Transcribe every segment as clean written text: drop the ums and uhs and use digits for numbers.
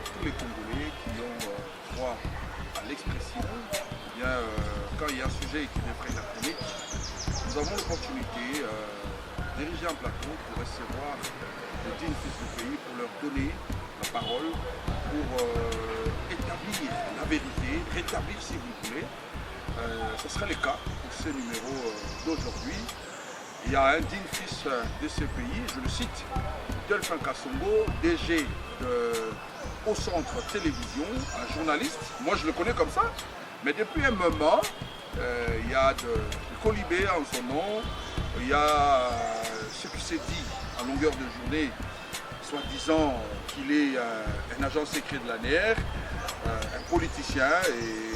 tous les Congolais qui ont droit à l'expression. Quand il y a un sujet qui vient près de la chronique, nous avons l'opportunité de diriger un plateau pour recevoir les dignes fils du pays, pour leur donner la parole, pour établir la vérité, rétablir si vous voulez. Ce sera le cas pour ce numéro d'aujourd'hui. Il y a un digne fils de ce pays, je le cite, Delphin Kassongo, DG au Centre Télévision, un journaliste. Moi je le connais comme ça, mais depuis un moment, il y a de colibé en son nom, il y a ce qui s'est dit à longueur de journée, soi-disant qu'il est un agent secret de l'ANR, un politicien et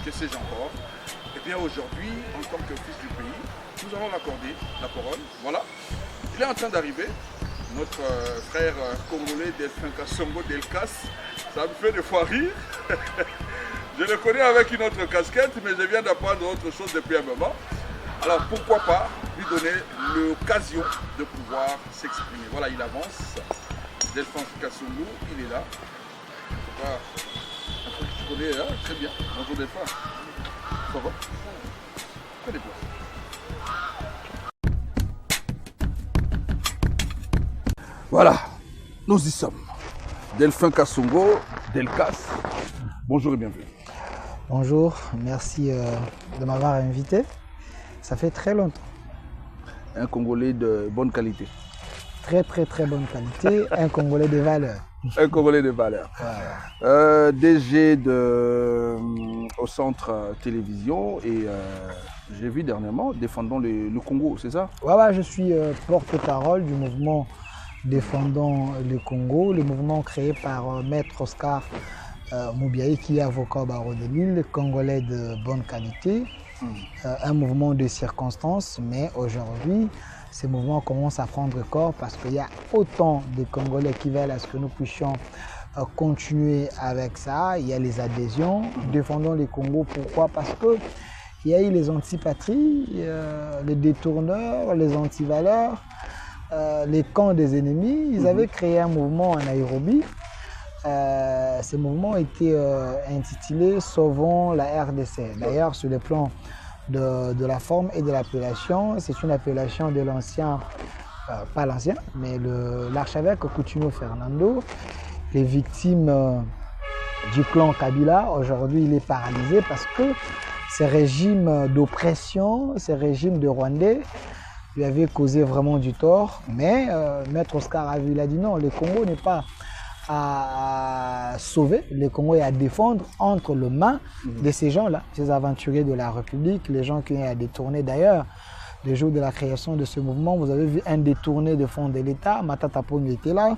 que sais-je encore. Et bien aujourd'hui, en tant que fils du pays, nous allons l'accorder la parole. Voilà, il est en train d'arriver, notre frère congolais Delphin Kassongo Delcas. Ça me fait des fois rire. Je le connais avec une autre casquette, mais je viens d'apprendre autre chose depuis un moment. Alors pourquoi pas lui donner l'occasion de pouvoir s'exprimer. Voilà, il avance. Delphin Kassongo, il est là. Je connais hein, très bien. Bonjour Delphin. Ça va? Connais-toi. Voilà, nous y sommes. Delphin Kassongo, Delcas, bonjour et bienvenue. Bonjour, merci de m'avoir invité. Ça fait très longtemps. Un Congolais de bonne qualité. Très bonne qualité, un Congolais de valeur. Un Congolais de valeur. Voilà. DG au Centre Télévision et j'ai vu dernièrement défendant le Congo, c'est ça? Ouais, je suis porte-parole du mouvement Défendons le Congo, le mouvement créé par Maître Oscar Moubiaï, qui est avocat au barreau de Lille, Congolais de bonne qualité, un mouvement de circonstances, mais aujourd'hui, ce mouvement commence à prendre corps parce qu'il y a autant de Congolais qui veulent à ce que nous puissions continuer avec ça. Il y a les adhésions, Défendons le Congo, pourquoi? Parce qu'il y a eu les antipatries, les détourneurs, les antivaleurs, les camps des ennemis. Ils avaient créé un mouvement en Nairobi. Ce mouvement était intitulé Sauvons la RDC. D'ailleurs, sur le plan de la forme et de l'appellation, c'est une appellation de l'ancien, pas l'ancien, mais l'archevêque Coutinho Fernando. Les victimes du clan Kabila, aujourd'hui, il est paralysé parce que ces régimes d'oppression, ces régimes de Rwandais, lui avait causé vraiment du tort, mais Maître Oscar a vu, il a dit non, le Congo n'est pas à sauver, le Congo est à défendre entre les mains de ces gens-là, ces aventuriers de la République, les gens qui ont détourné d'ailleurs. Le jour de la création de ce mouvement, vous avez vu un détourné de fonds de l'État, Matata Ponyo était là,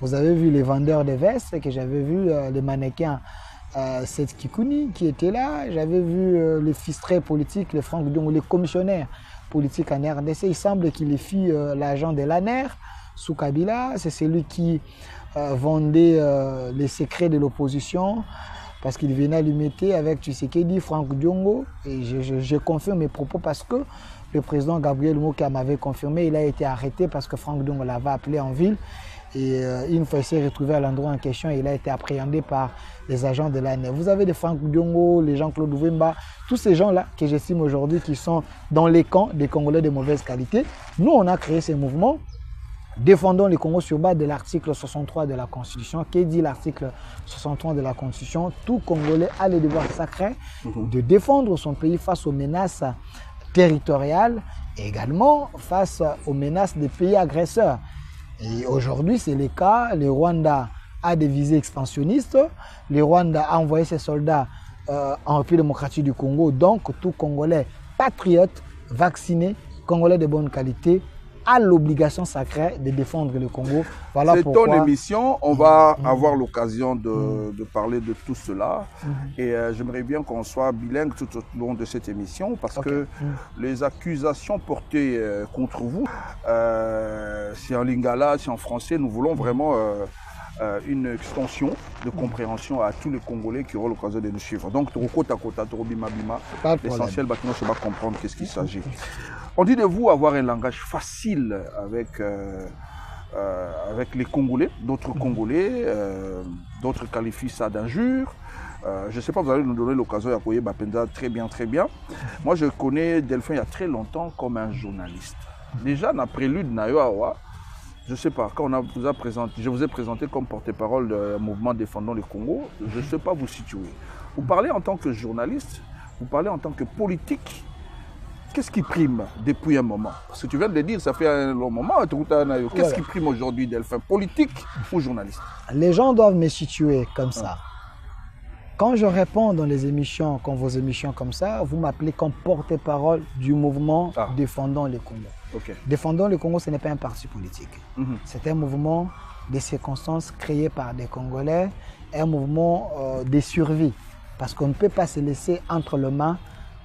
vous avez vu les vendeurs de vestes, que j'avais vu les mannequins Seth Kikuni qui était là, j'avais vu les fistrés politiques, les Franck Diongo, les commissionnaires politique en RDC. Il semble qu'il fit l'agent de l'ANR sous Kabila. C'est celui qui vendait les secrets de l'opposition parce qu'il venait alimenter avec Tshisekedi, Franck Diongo. Et je confirme mes propos parce que le président Gabriel Moka m'avait confirmé. Il a été arrêté parce que Franck Diongo l'avait appelé en ville. Et une fois il s'est retrouvé à l'endroit en question, il a été appréhendé par les agents de l'ANR. Vous avez des Franck Diongo, les Jean-Claude Wemba, tous ces gens-là que j'estime aujourd'hui qui sont dans les camps des Congolais de mauvaise qualité. Nous, on a créé ces mouvements. Défendons les Congos sur base de l'article 63 de la Constitution. Qu'est dit l'article 63 de la Constitution? Tout Congolais a le devoir sacré de défendre son pays face aux menaces territoriales et également face aux menaces des pays agresseurs. Et aujourd'hui, c'est le cas. Le Rwanda a des visées expansionnistes. Le Rwanda a envoyé ses soldats en République démocratique du Congo. Donc, tout Congolais patriote, vacciné, Congolais de bonne qualité, a l'obligation sacrée de défendre le Congo. Voilà c'est pourquoi... ton émission. On va avoir l'occasion de parler de tout cela. Et j'aimerais bien qu'on soit bilingue tout au long de cette émission parce que les accusations portées contre vous, c'est en lingala, c'est en français. Nous voulons vraiment une extension de compréhension à tous les Congolais qui auront l'occasion de nous suivre. Donc, l'essentiel, c'est va comprendre qu'est-ce qu'il s'agit. On dit de vous avoir un langage facile avec avec les Congolais, d'autres Congolais, d'autres qualifient ça d'injure. Je ne sais pas, vous allez nous donner l'occasion d'Akoye Bapenda très bien, très bien. Moi, je connais Delphin il y a très longtemps comme un journaliste. Déjà, dans la prélude Nayoawa, je ne sais pas, quand je vous ai présenté comme porte-parole du mouvement Défendons le Congo, je ne sais pas vous situer. Vous parlez en tant que journaliste, vous parlez en tant que politique. Qu'est-ce qui prime depuis un moment? Parce que tu viens de le dire, ça fait un long moment. Qu'est-ce qui prime aujourd'hui, Delphin? Politique ou journaliste? Les gens doivent me situer comme ça. Quand je réponds dans les émissions, comme vos émissions comme ça, vous m'appelez comme porte-parole du mouvement Défendons le Congo. Okay. Défendons le Congo, ce n'est pas un parti politique. C'est un mouvement de circonstances créé par des Congolais, un mouvement de survie. Parce qu'on ne peut pas se laisser entre les mains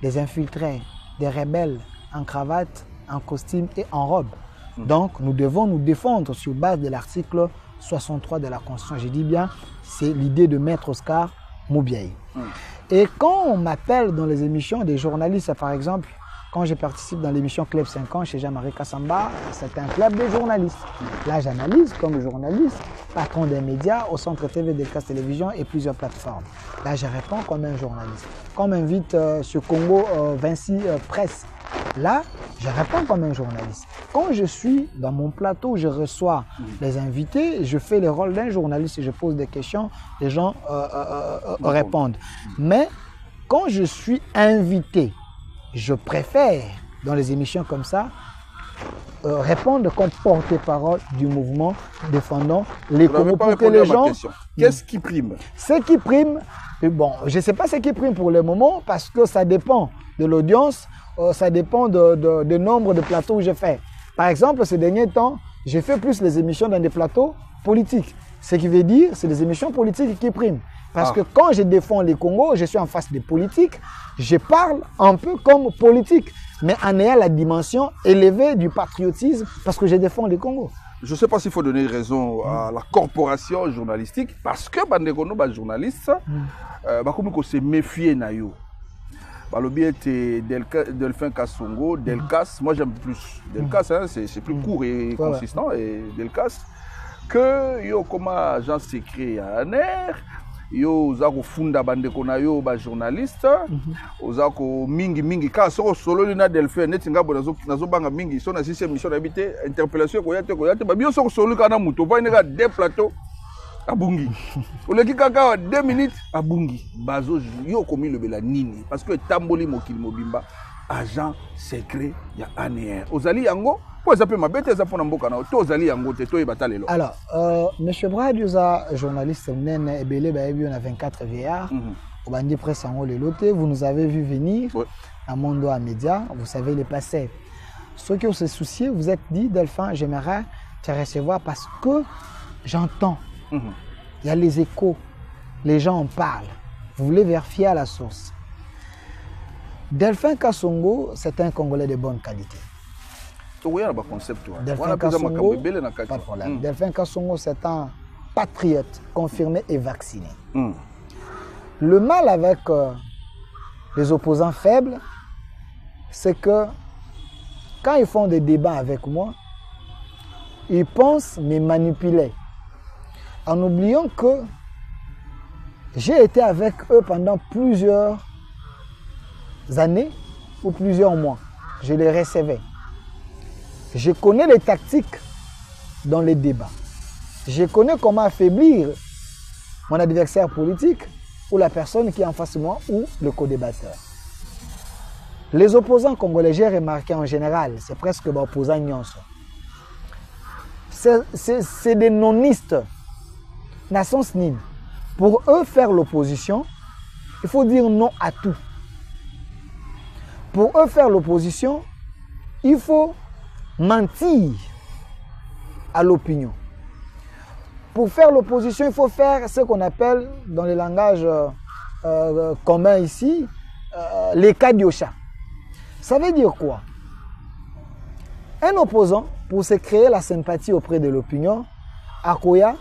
des infiltrés, des rebelles en cravate, en costume et en robe. Donc, nous devons nous défendre sur base de l'article 63 de la Constitution. Je dis bien, c'est l'idée de Maître Oscar Moubiaï. Et quand on m'appelle dans les émissions des journalistes, par exemple, quand je participe dans l'émission Club 5 ans chez Jean-Marie Kassamba, c'est un club de journalistes. Là, j'analyse comme journaliste, patron des médias au Centre TV de Casse Télévision et plusieurs plateformes. Là, je réponds comme un journaliste. Quand on m'invite sur Congo Vinci Presse, là, je réponds comme un journaliste. Quand je suis dans mon plateau, je reçois les invités, je fais le rôle d'un journaliste et je pose des questions, les gens répondent. Mais quand je suis invité, je préfère, dans les émissions comme ça, répondre comme porte-parole du mouvement Défendons les Congo pour que les gens... Qu'est-ce qui prime? Ce qui prime, bon, je ne sais pas ce qui prime pour le moment parce que ça dépend de l'audience, ça dépend du nombre de plateaux que je fais. Par exemple, ces derniers temps, je fais plus les émissions dans des plateaux politiques. Ce qui veut dire, c'est des émissions politiques qui priment. Parce que quand je défends les Congos, je suis en face des politiques, je parle un peu comme politique, mais en ayant la dimension élevée du patriotisme, parce que je défends les Congos. Je ne sais pas s'il faut donner raison à la corporation journalistique, parce que les journalistes, ils se méfient de eux. Le biais était Delphin Kassongo, Delcas, moi j'aime plus. Delcas, hein, c'est plus court et consistant, et Delcas, que yo comme agent secret à ANR, yo zako funda bande kona yo ba journaliste, ozako mingi ka soko solo na Delphin neti ngabo nazo banga mingi so na système mission habité interpellation ko yate ba bio soko solo kana muto va nega deux plateaux abungi. Oleki kaka 2 minutes abungi. Bazo yo komi le bela nini parce que tamboli mokili mobimba agent secret ya ANR. Ozali yango po zape mabete za pona mboka na to ozali yango te to ebata lelo. Alors, monsieur Bradioza, journaliste nene ebele ba ebi on a 24 VR. Au bandi presse en le loté, vous nous avez vu venir à Mondo à Média, vous savez les passés. Ceux qui ont se soucié, vous êtes dit Delphin, j'aimerais te recevoir parce que j'entends. Il y a les échos, les gens en parlent. Vous voulez vérifier à la source. Delphin Kassongo, c'est un Congolais de bonne qualité. Delphin Kassongo, pas de problème. Delphin Kassongo, c'est un patriote confirmé et vacciné. Le mal avec les opposants faibles, c'est que quand ils font des débats avec moi, ils pensent me manipuler. En oubliant que j'ai été avec eux pendant plusieurs années ou plusieurs mois. Je les recevais. Je connais les tactiques dans les débats. Je connais comment affaiblir mon adversaire politique ou la personne qui est en face de moi ou le co-débatteur. Les opposants congolais, j'ai remarqué en général, c'est presque des opposants nyonso. C'est des nonistes. Nation SNIN. Pour eux, faire l'opposition, il faut dire non à tout. Pour eux, faire l'opposition, il faut mentir à l'opinion. Pour faire l'opposition, il faut faire ce qu'on appelle, dans le langage commun ici, les kadiocha. Ça veut dire quoi? Un opposant, pour se créer la sympathie auprès de l'opinion, akoya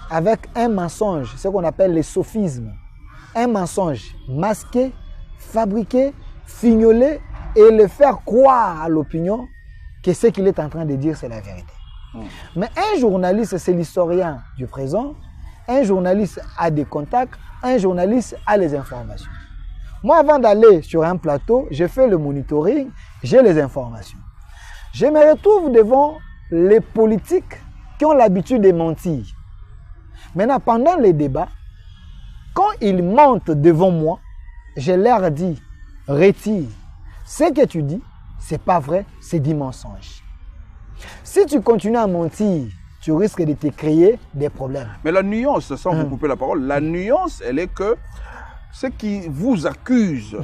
avec un mensonge, ce qu'on appelle les sophismes. Un mensonge masqué, fabriqué, fignolé et le faire croire à l'opinion que ce qu'il est en train de dire, c'est la vérité. Mais un journaliste, c'est l'historien du présent. Un journaliste a des contacts. Un journaliste a les informations. Moi, avant d'aller sur un plateau, je fais le monitoring, j'ai les informations. Je me retrouve devant les politiques qui ont l'habitude de mentir. Maintenant, pendant les débats, quand ils mentent devant moi, je leur dis, retire. Ce que tu dis, ce n'est pas vrai, c'est du mensonge. Si tu continues à mentir, tu risques de te créer des problèmes. Mais la nuance, sans vous couper la parole, la nuance, elle est que ceux qui vous accusent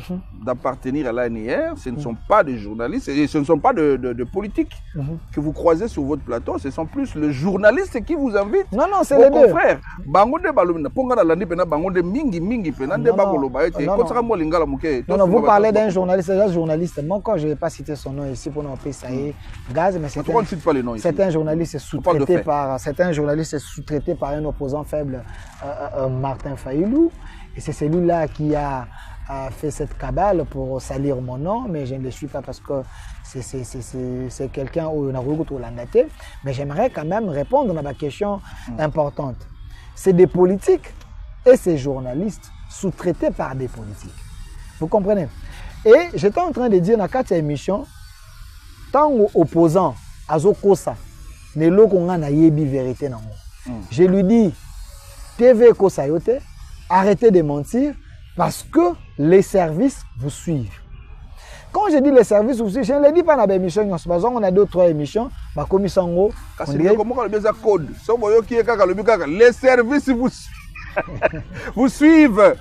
d'appartenir à l'ANR, ce ne sont pas des journalistes, et ce ne sont pas de politiques que vous croisez sur votre plateau, ce sont plus le journaliste qui vous invite. Non, non, c'est les deux. Frère, non, vous parlez d'un journaliste. Moi, quand je ne vais pas citer son nom ici pour n'empêcher ça y est, gaz, mais c'est un journaliste sous-traité par un opposant faible, Martin Fayoulou. Et c'est celui-là qui a fait cette cabale pour salir mon nom, mais je ne le suis pas parce que c'est quelqu'un où on a recours au landaté. Mais j'aimerais quand même répondre à ma question importante. C'est des politiques et ces journalistes sous-traités par des politiques. Vous comprenez? Et j'étais en train de dire dans cette émission, tant opposant à Zokosa, ne l'okonga na yebi vérité na moi. Je lui dis, TV Kosayote, arrêtez de mentir parce que les services vous suivent. Quand je dis les services vous suivent, je ne le dis pas dans l'émission. On a 2 ou 3 émissions. Les services vous suivent.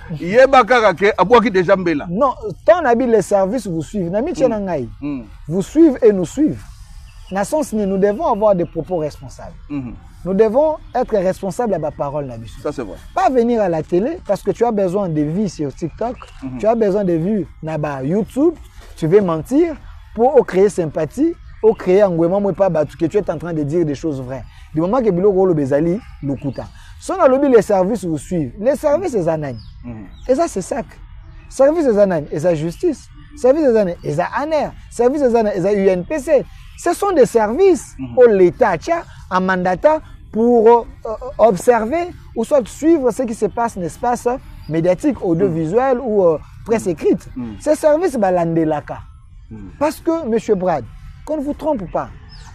Non, tant les services vous suivent. Vous suivent et nous suivent. Nous devons avoir des propos responsables. Nous devons être responsables à ma parole. Ça, c'est vrai. Pas venir à la télé parce que tu as besoin de vues sur TikTok, tu as besoin de vues sur YouTube, tu veux mentir pour créer sympathie, pour créer engouement, que tu es en train de dire des choses vraies. Du moment que Biloko Bezali, Lokuta. Si on a lobby, les services vous suivent. Les services, c'est Zanaï. Et ça, c'est ça. Services, c'est Zanaï. Et ça, justice. Services, c'est Zanaï. Et ça, ANER. Services, c'est Zanaï. Et ça, UNPC. Ce sont des services où l'État a un mandat pour observer ou soit suivre ce qui se passe, n'est-ce pas, médiatique, audiovisuel ou presse écrite. Ces services, c'est l'Andelaka. Parce que, M. Brad, qu'on ne vous trompe pas,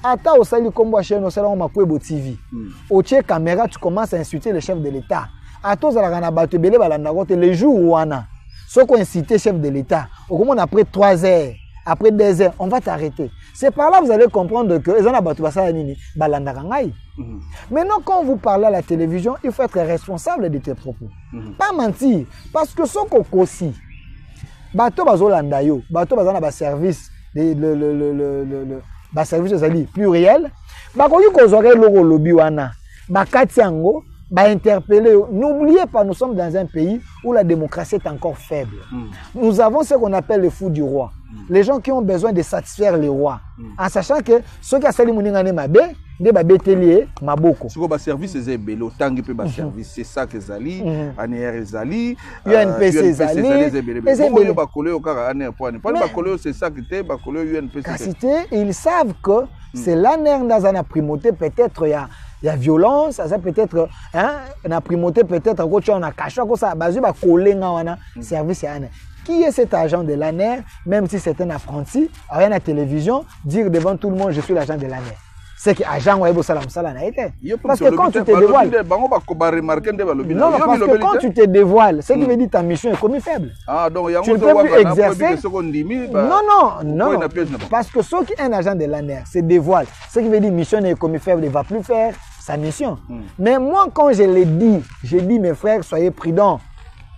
Ata au sali kombo chez nous, c'est là où on a TV. Au tché caméra, tu commences à insulter le chef de l'État. Ata aux alagana batu belé balandagote les jours où on a. Ceux qui ont incité le chef de l'État, au moment après 3 heures, après 2 heures, on va t'arrêter. C'est par là que vous allez comprendre que les gens maintenant, quand vous parlez à la télévision, il faut être responsable de tes propos. Pas mentir. Parce que ce qu'on aussi, bateau bazolanda yo, bateau bazana ba service, le service pluriel, bakoyu kozore logo lobi wana, bakatiango, interpeller. N'oubliez pas, nous sommes dans un pays où la démocratie est encore faible. Nous avons ce qu'on appelle le fou du roi. Les gens qui ont besoin de satisfaire les rois. En sachant que ceux qui ont sali muningane mabe, ne babe telier maboko. Ce qu'on service c'est bello, tangi pe ba service, c'est ça que zali, ANR zali, UNPC zali. Et ba kolé au kara ANR point. Pas ba kolé c'est ça que te ba kolé UNPC. Ils savent que c'est l'ANR dans une primauté, peut-être il y a violence, ça peut être la primauté, peut-être que tu as un cachot comme ça, bazu ba kolé ngana service ANR. Qui est cet agent de l'ANR, même si c'est un apprenti, rien à la télévision, dire devant tout le monde, je suis l'agent de l'ANR. C'est que l'agent Waibo Salam Salam a été. Parce que quand tu te dévoiles, non, parce que quand tu te dévoiles, ce qui veut dire ta mission est commis faible. Tu ne peux plus exercer. Non. Parce que ceux qui sont un agent de l'ANR se dévoile, ce qui veut dire mission est commis faible, il ne va plus faire sa mission. Mais moi, quand je l'ai dit, j'ai dit, mes frères, soyez prudents.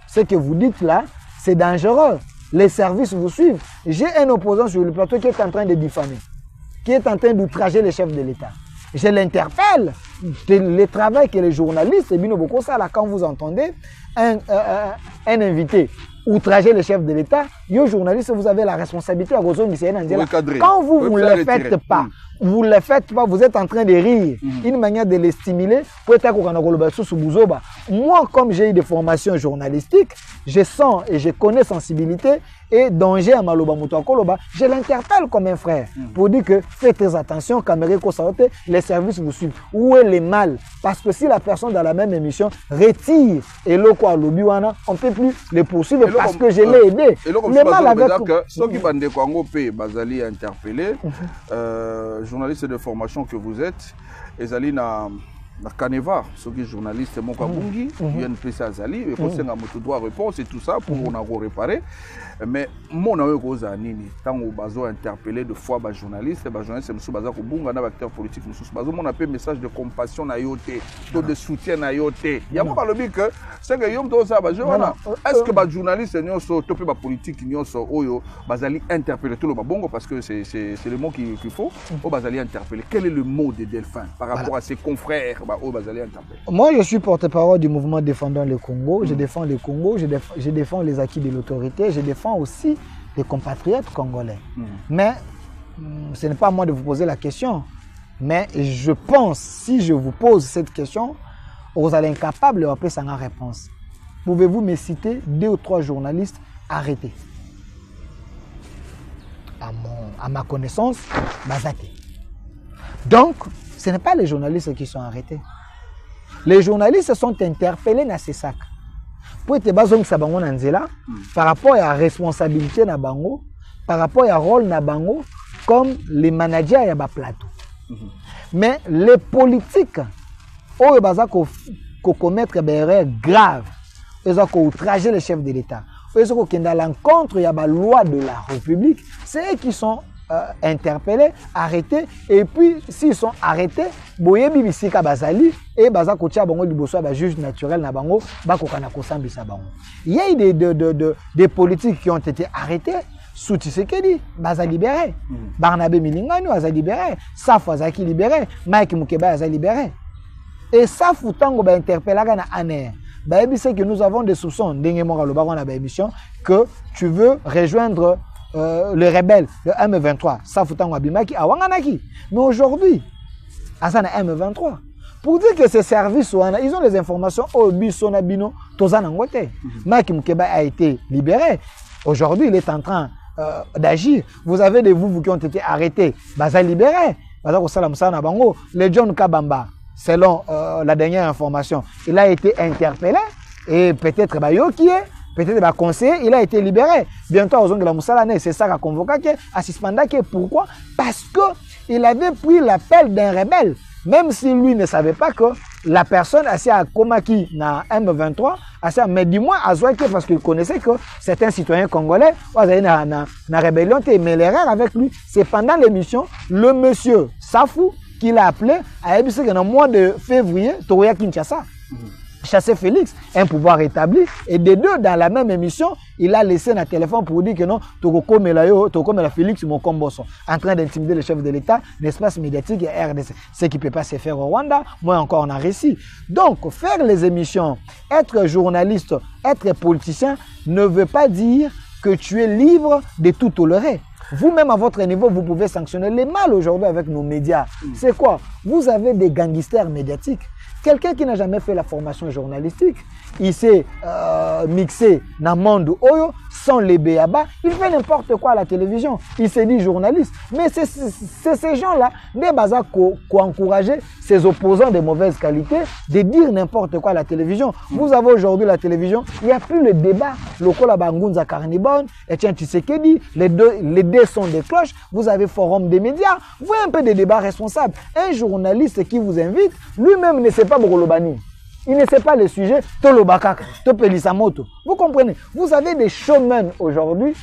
Ce que vous dites là, c'est dangereux. Les services vous suivent. J'ai un opposant sur le plateau qui est en train de diffamer, qui est en train d'outrager les chefs de l'État. Je l'interpelle. Le travail que les journalistes, c'est bien beaucoup ça là quand vous entendez un invité outrager le chef de l'État, yo journaliste, vous avez la responsabilité à quand vous ne le faites pas, vous ne le faites pas, vous êtes en train de rire. Une manière de les stimuler. Moi, comme j'ai eu des formations journalistiques, je sens et je connais sensibilité et danger à Maloba Moutouakoloba, je l'interpelle comme un frère pour dire que faites attention, les services vous suivent. Où est le mal? Parce que si la personne dans la même émission retire et le quoi l'obiwana, on ne peut plus le poursuivre parce que je l'ai aidé. Le mal avec ceux qui bandent Kwango P, Bazali interpellé, journaliste de formation que vous êtes, Ezali na Caneva, ceux qui journalistes mon Kabungi, UNPC Azali, et qu'on s'en a droit réponse et tout ça pour qu'on a réparé. Mais mon ami Nini, tant au bazo interpellé de fois par journaliste, c'est sous bazar Kubunga, un acteur politique, sous bazo, mon appel message de compassion na yoté, de soutien na yoté. Il y a pas le but que c'est que yom ça est-ce que ba journaliste n'y so topé ba politique n'y so oyo bazali interpeller tout le bongo parce que c'est le mot qu'il faut au bazali interpeller. Quel est le mot de Delphin par rapport à ses confrères au bazali interpeller? Moi je suis porte-parole du mouvement défendant le Congo, je défends le Congo, je défends les acquis de l'autorité, je défends aussi les compatriotes congolais. Mais ce n'est pas à moi de vous poser la question. Mais je pense, si je vous pose cette question, vous allez être incapable de rappeler sa réponse. Pouvez-vous me citer 2 ou 3 journalistes arrêtés? À ma connaissance, Bazate. Donc, ce n'est pas les journalistes qui sont arrêtés. Les journalistes sont interpellés dans ces sacs. Pour être basé par rapport à la responsabilité na bango, par rapport à rôle na bango, comme les managers à ba plateau. Mais les politiques, ils vont commettre des erreurs graves, ils vont outrager le chef de l'État, ils vont aller à l'encontre de la loi de la République, c'est eux qui sont interpellés, arrêtés, et puis s'ils sont arrêtés, boyebi bisika bazali et bazako tia bango liboso ba juge naturel na bango bakokana kosambisa bango. Il y a eu des politiques qui ont été arrêtés. Sous Tshisekedi, baza libéré. Barnabé Milingano a libéré. Safou a libéré. Mike Mukeba a libéré. Et Safou tango ba interpellé na aner. Ba c'est que nous avons des soupçons d'engement le baron na émission que tu veux rejoindre les rebelles, le M23. Safou tango abimaki awanganaki. Mais aujourd'hui, Asana M23. Pour dire que ces services, ils ont les informations au Bisonabino, Tozanangote. Mike Mukeba a été libéré. Aujourd'hui, il est en train d'agir. Vous avez des vous qui ont été arrêtés. Baza libéré. Le John Kabamba, selon la dernière information, il a été interpellé et peut-être peut-être conseiller, il a été libéré. Bientôt, aux de la Moussalane, c'est ça qu'a convoqué, à suspendre. Pourquoi? Parce qu'il avait pris l'appel d'un rebelle. Même si lui ne savait pas que la personne assise à Komaki na M23, mais du moins à Zouaké parce qu'il connaissait que certains citoyens congolais na rébellion mais l'erreur avec lui, c'est pendant l'émission, le monsieur Safou qui l'a appelé a dit que dans le mois de février, Toria Kinshasa. Chassé Félix, un pouvoir établi, et des deux dans la même émission, il a laissé un téléphone pour dire que non, Toko Mela Félix Mokomboso, en train d'intimider le chef de l'État, l'espace médiatique et RDC. Ce qui ne peut pas se faire au Rwanda, moi encore on a réussi. Donc, faire les émissions, être journaliste, être politicien, ne veut pas dire que tu es libre de tout tolérer. Vous-même, à votre niveau, vous pouvez sanctionner les mal aujourd'hui avec nos médias. C'est quoi? Vous avez des gangsters médiatiques. Quelqu'un qui n'a jamais fait la formation journalistique, il s'est mixé dans le monde Oyo, sans les béaba, il fait n'importe quoi à la télévision. Il s'est dit journaliste. Mais c'est ces gens-là, des bazars qui encouragent ces opposants de mauvaise qualité de dire n'importe quoi à la télévision. Vous avez aujourd'hui la télévision, il n'y a plus le débat. Lokola Bangunza Carnibon, Etienne Tshisekedi, les deux sont des cloches. Vous avez forum des médias. Vous voyez un peu des débats responsables. Un journaliste qui vous invite, lui-même ne sait pas Borolobani. Il ne sait pas le sujet, Tolobakak, Topelisamoto. Vous comprenez? Vous avez des showmen aujourd'hui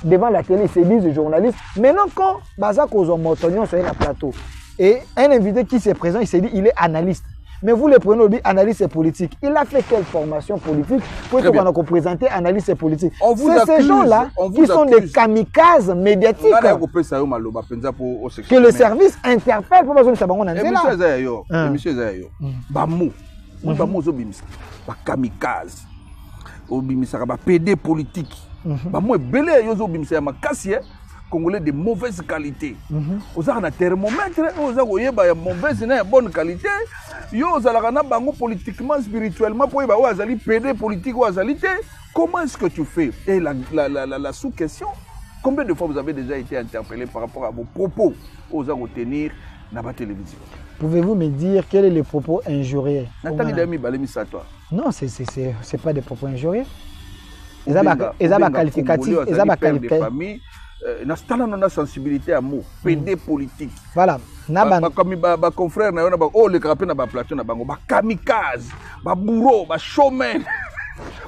devant la télé, ils se disent journalistes. Maintenant, quand Bazak Ozomotonion sur un plateau, et un invité qui s'est présent, il s'est dit il est analyste. Mais vous le prenez aujourd'hui, analyste politique. Il a fait quelle formation politique pour qu'on présenter analyste politique? C'est ces gens-là qui sont des kamikazes médiatiques. Que le service interpelle pour besoin de savoir. Monsieur Zayo, Bamou, kamikaze. obimisaka ba PD politique. Ba moi belé yozo obimisa ya makasi Congolais de mauvaise qualité. Aux a un thermomètre, aux a ya mauvaise et bonne qualité. Yo aux a bango politiquement, spirituellement pour y azali PD politique ou azalité. Comment est-ce que tu fais? Et la sous-question, combien de fois vous avez déjà été interpellé par rapport à vos propos aux a retenir dans la télévision? Pouvez-vous me dire quel est le propos injurieux? Non, c'est pas des propos injurieux. Ils ont ma qualificatif, ils ont ma qualificatif. Na sensibilité à mot, PD politique. Voilà. Comme ma confrère na le crapé na ba plateau na bango, ba kamikaze, ba bourreau, ba showman.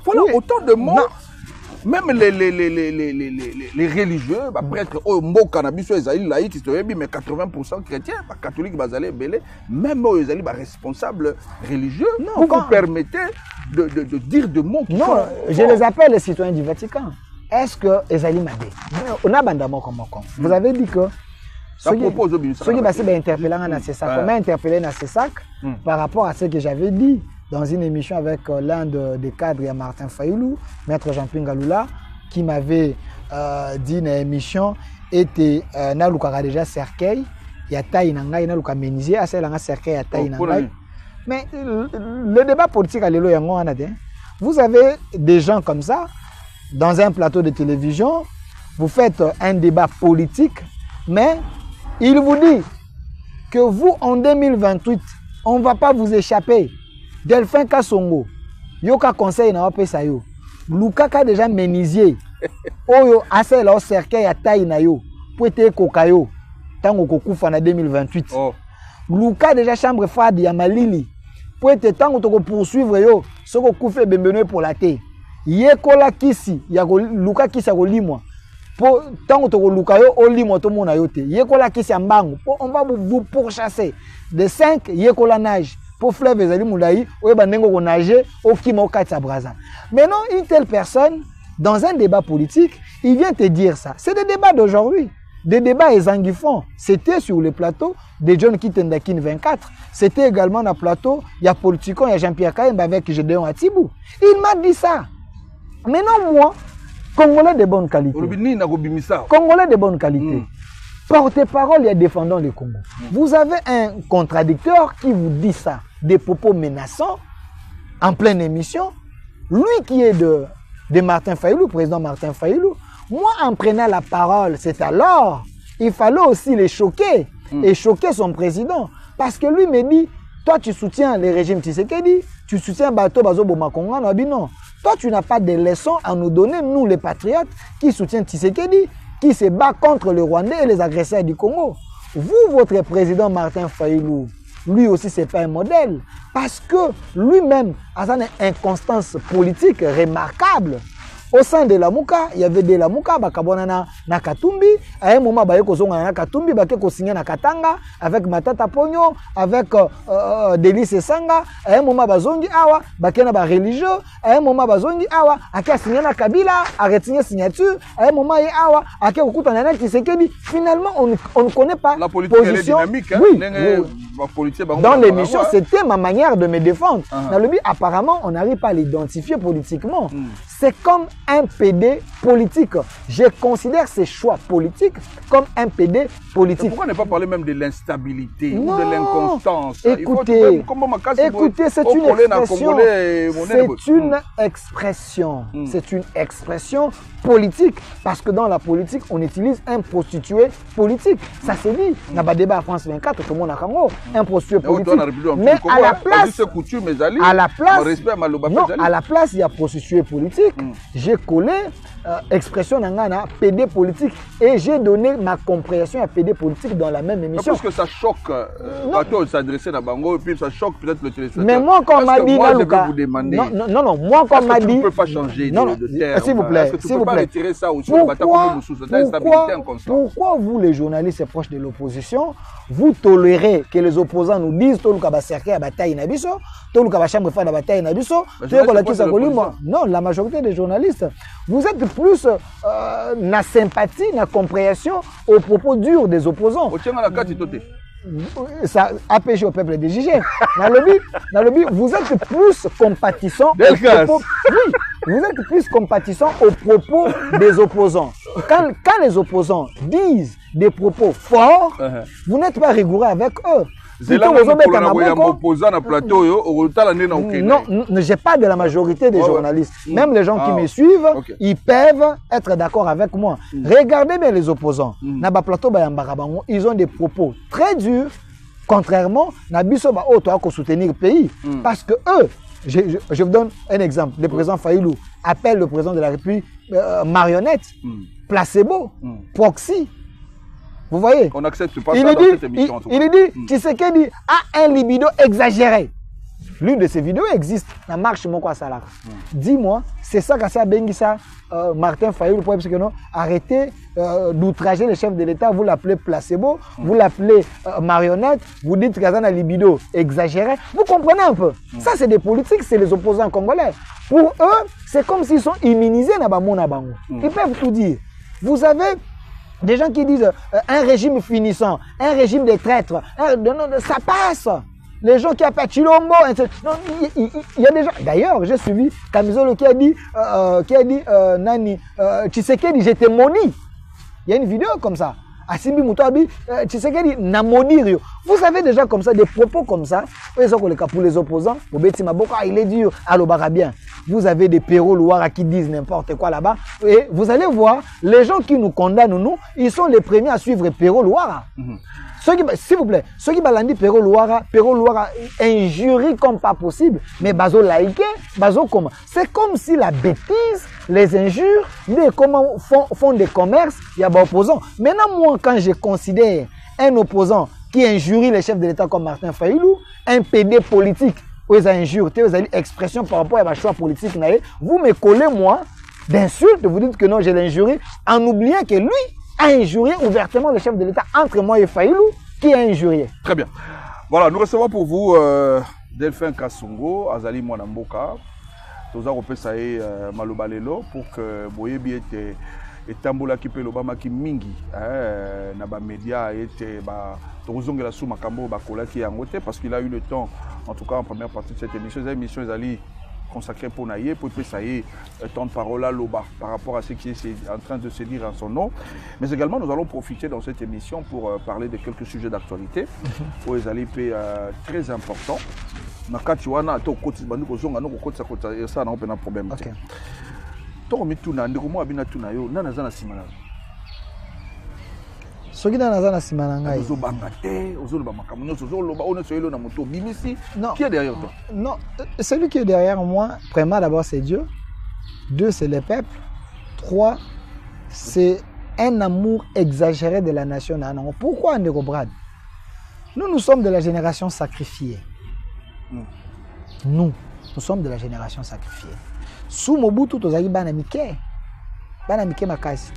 Voilà autant de mots. Même les religieux, prêtres, mot cannabis, ils allaient laïcs, mais 80% chrétiens, catholiques, ils belé. Même eux, ils allaient responsables religieux. Vous vous permettez de dire de mots qui non, je les appelle les citoyens du Vatican. Est-ce que Ezali Mabé, on a bandamment comme vous avez dit que ceux qui sont interpellés dans ces sacs, comment interpeller dans ces sacs par rapport à ce que j'avais dit dans une émission avec l'un des cadres, Martin Fayoulou, maître Jean-Pierre Galula, qui m'avait dit dans l'émission était Naluka déjà cercueil, il y a taille nangai Naluka menisé, à celle là cercueil à taille nangai. Mais le débat politique à l'élo yango anade. Vous avez des gens comme ça dans un plateau de télévision, vous faites un débat politique, mais il vous dit que vous, en 2028, on ne va pas vous échapper. Delphin Kassongo, Yoka conseil na ope sayo. Lukaka déjà menisier. Oyo ase la cercueil à taille na yo. Poete kokayo. Tango kokufa na 2028. Luka déjà chambre fade ya malili. Poete tango toko poursuivre yo. Soko kufe bembeno pour la te. Yekola kisi ya luka kisi ya kolimwa po tango to luka yo olimwa to mona yo te yekola kisi ya mbango po on va vous pourchasser de 5 yekola nage pour fleuve ezali mulayi oyeba ndengo ko nager okima okatsa braza. Maintenant une telle personne dans un débat politique il vient te dire ça. C'est des débats d'aujourd'hui, des débats ezangifons. C'était sur le plateau de John Kitendakin 24. C'était également dans le plateau il y a Politicon, il y a Jean-Pierre Kayemba avec Gédéon Atibou. Il m'a dit ça. Maintenant, moi, Congolais de bonne qualité. Congolais de bonne qualité. Porte-parole et défendant le Congo. Vous avez un contradicteur qui vous dit ça, des propos menaçants, en pleine émission. Lui qui est de Martin Fayoulou, président Martin Fayoulou, moi, en prenant la parole, c'est alors, il fallait aussi les choquer et choquer son président. Parce que lui me dit, toi, tu soutiens le régime Tshisekedi, tu soutiens Bato Bazo Bomakonga, non. Toi, tu n'as pas de leçons à nous donner, nous les patriotes, qui soutiennent Tshisekedi, qui se bat contre le Rwandais et les agresseurs du Congo. Vous, votre président Martin Fayoulou, lui aussi, ce n'est pas un modèle. Parce que lui-même a une inconstance politique remarquable. Au sein de la Mouka, il y avait de la Mouka, bakabona na Katumbi. À un moment, baye kozonga na Katumbi, baké ko signer na Katanga avec Matata Pogno, avec Delis Sanga. À un moment, bazongi awa, baké na ba religieux. À un moment, bazongi awa, aké signer na Kabila, arrêter signature. À un moment, awa, aké okuta na Tshisekedi. Finalement, on ne connaît pas la politique position. Elle est dynamique, hein? Oui. Dans l'émission, c'était ma manière de me défendre. Dans le but, apparemment, on n'arrive pas à l'identifier politiquement. C'est comme un PD politique. Je considère ces choix politiques comme un PD politique. Pourquoi ne pas parler même de l'instabilité ou de l'inconstance? Écoutez, c'est une expression. C'est une expression politique. Parce que dans la politique, on utilise un prostitué politique. Ça se dit. On a pas débat à France 24, tout le monde a Congo. Un prostitué politique. Mais à la place, il y a prostitué politique. J'ai collé expression nangana PD politique et j'ai donné ma compréhension à PD politique dans la même émission. Parce que ça choque quand s'adresser à Bango et puis ça choque peut-être le téléspectateur. Mais moi quand m'a dit moi je vais vous demander. Non, moi quand m'a dit. Tu ne peux pas changer de terme. S'il vous plaît, s'il vous plaît. Retirer ça aussi pourquoi vous les journalistes proches de l'opposition, vous tolérez que les opposants nous disent toluka ba cercueil à bataille na biso, toluka ba chambre fa na bataille na biso, non, la majorité des journalistes, vous êtes plus na sympathie, na compréhension aux propos durs des opposants. Ça empêche au peuple de juger. Dans le but, vous êtes plus compatissant aux propos. Oui, vous êtes plus compatissant aux propos des opposants. Quand les opposants disent des propos forts, vous n'êtes pas rigoureux avec eux. Non, j'ai pas de la majorité des journalistes. Même les gens qui me suivent, ils peuvent être d'accord avec moi. Regardez bien les opposants. Ils ont des propos très durs, contrairement à Biso soutenir le pays. Parce que eux, je vous donne un exemple. Le président Faïlou appelle le président de la République marionnette, placebo, proxy. Vous voyez? On n'accepte pas ça dans cette émission. Il dit, Tshisekedi a un libido exagéré. L'une de ces vidéos existe. La marche Moko Salah. Dis-moi, c'est ça qu'a fait Bengissa, Martin Fayoulou, pour que non, arrêtez d'outrager le chef de l'État. Vous l'appelez placebo, vous l'appelez marionnette, vous dites qu'il y a un libido exagéré. Vous comprenez un peu? Ça, c'est des politiques, c'est les opposants congolais. Pour eux, c'est comme s'ils sont immunisés. Ils peuvent tout dire. Vous avez des gens qui disent un régime finissant, un régime de traîtres, ça passe. Les gens qui appellent Chilombo, il y a des gens. D'ailleurs, j'ai suivi Camisolo qui a dit Nani, Tshisekedi, j'étais maudit. Il y a une vidéo comme ça. Asimbi Moutabi, Tshisekedi, n'a maudit. Vous avez déjà comme ça, des propos comme ça. Pour les opposants, il est dur, allo bien. Vous avez des Péro Louara qui disent n'importe quoi là-bas. Et vous allez voir, les gens qui nous condamnent, nous, ils sont les premiers à suivre Péro Louara. S'il vous plaît, ceux qui balandent Péro Louara injurient comme pas possible, mais bazo laïque, bazo comment? C'est comme si la bêtise, les injures, comment font des commerces, il y a des opposants. Maintenant, moi, quand je considère un opposant qui injurie les chefs de l'État comme Martin Fayoulou, un PD politique, où ils injurent, vous avez expression par rapport à ma choix politique, vous me collez, moi, d'insultes, vous dites que non, je l'ai injuré, en oubliant que lui, a injurié ouvertement le chef de l'État entre moi et Fayoulou, qui a injurié. Très bien. Voilà, nous recevons pour vous Delphin Kasongo, Azali Mwanamboka, Toza Ropesae Malobalelo, pour que Boyebi était etambola ki pe lobama ki mingi na ba média était ba tozongela sous makambo ba kola ki yangote parce qu'il a eu le temps en tout cas en première partie de cette émission Azali consacré pour Naye, pour ça y est, temps de parole à Loba par rapport à ce qui est en train de se dire en son nom. Mais également, nous allons profiter dans cette émission pour parler de quelques sujets d'actualité où les alliés très importants. Nakatiwana, to koti bandu ko zonga no ko koti ça n'a pas de problème. OK. To mi tuna ndiko mo abina tuna yo nana zana simana. Soki nana zana simana ngai. Ozo banga te, ozo loba makambo nyonso ozo loba ono soyelo na moto bimisi. Qui est derrière toi? Non, celui qui est derrière moi, premièrement d'abord c'est Dieu. 2 c'est le peuple. 3 c'est un amour exagéré de la nation. Pourquoi Ndeko Brad? Nous sommes de la génération sacrifiée. Nous sommes de la génération sacrifiée. Sous Mobutu tozali bana mike makasi.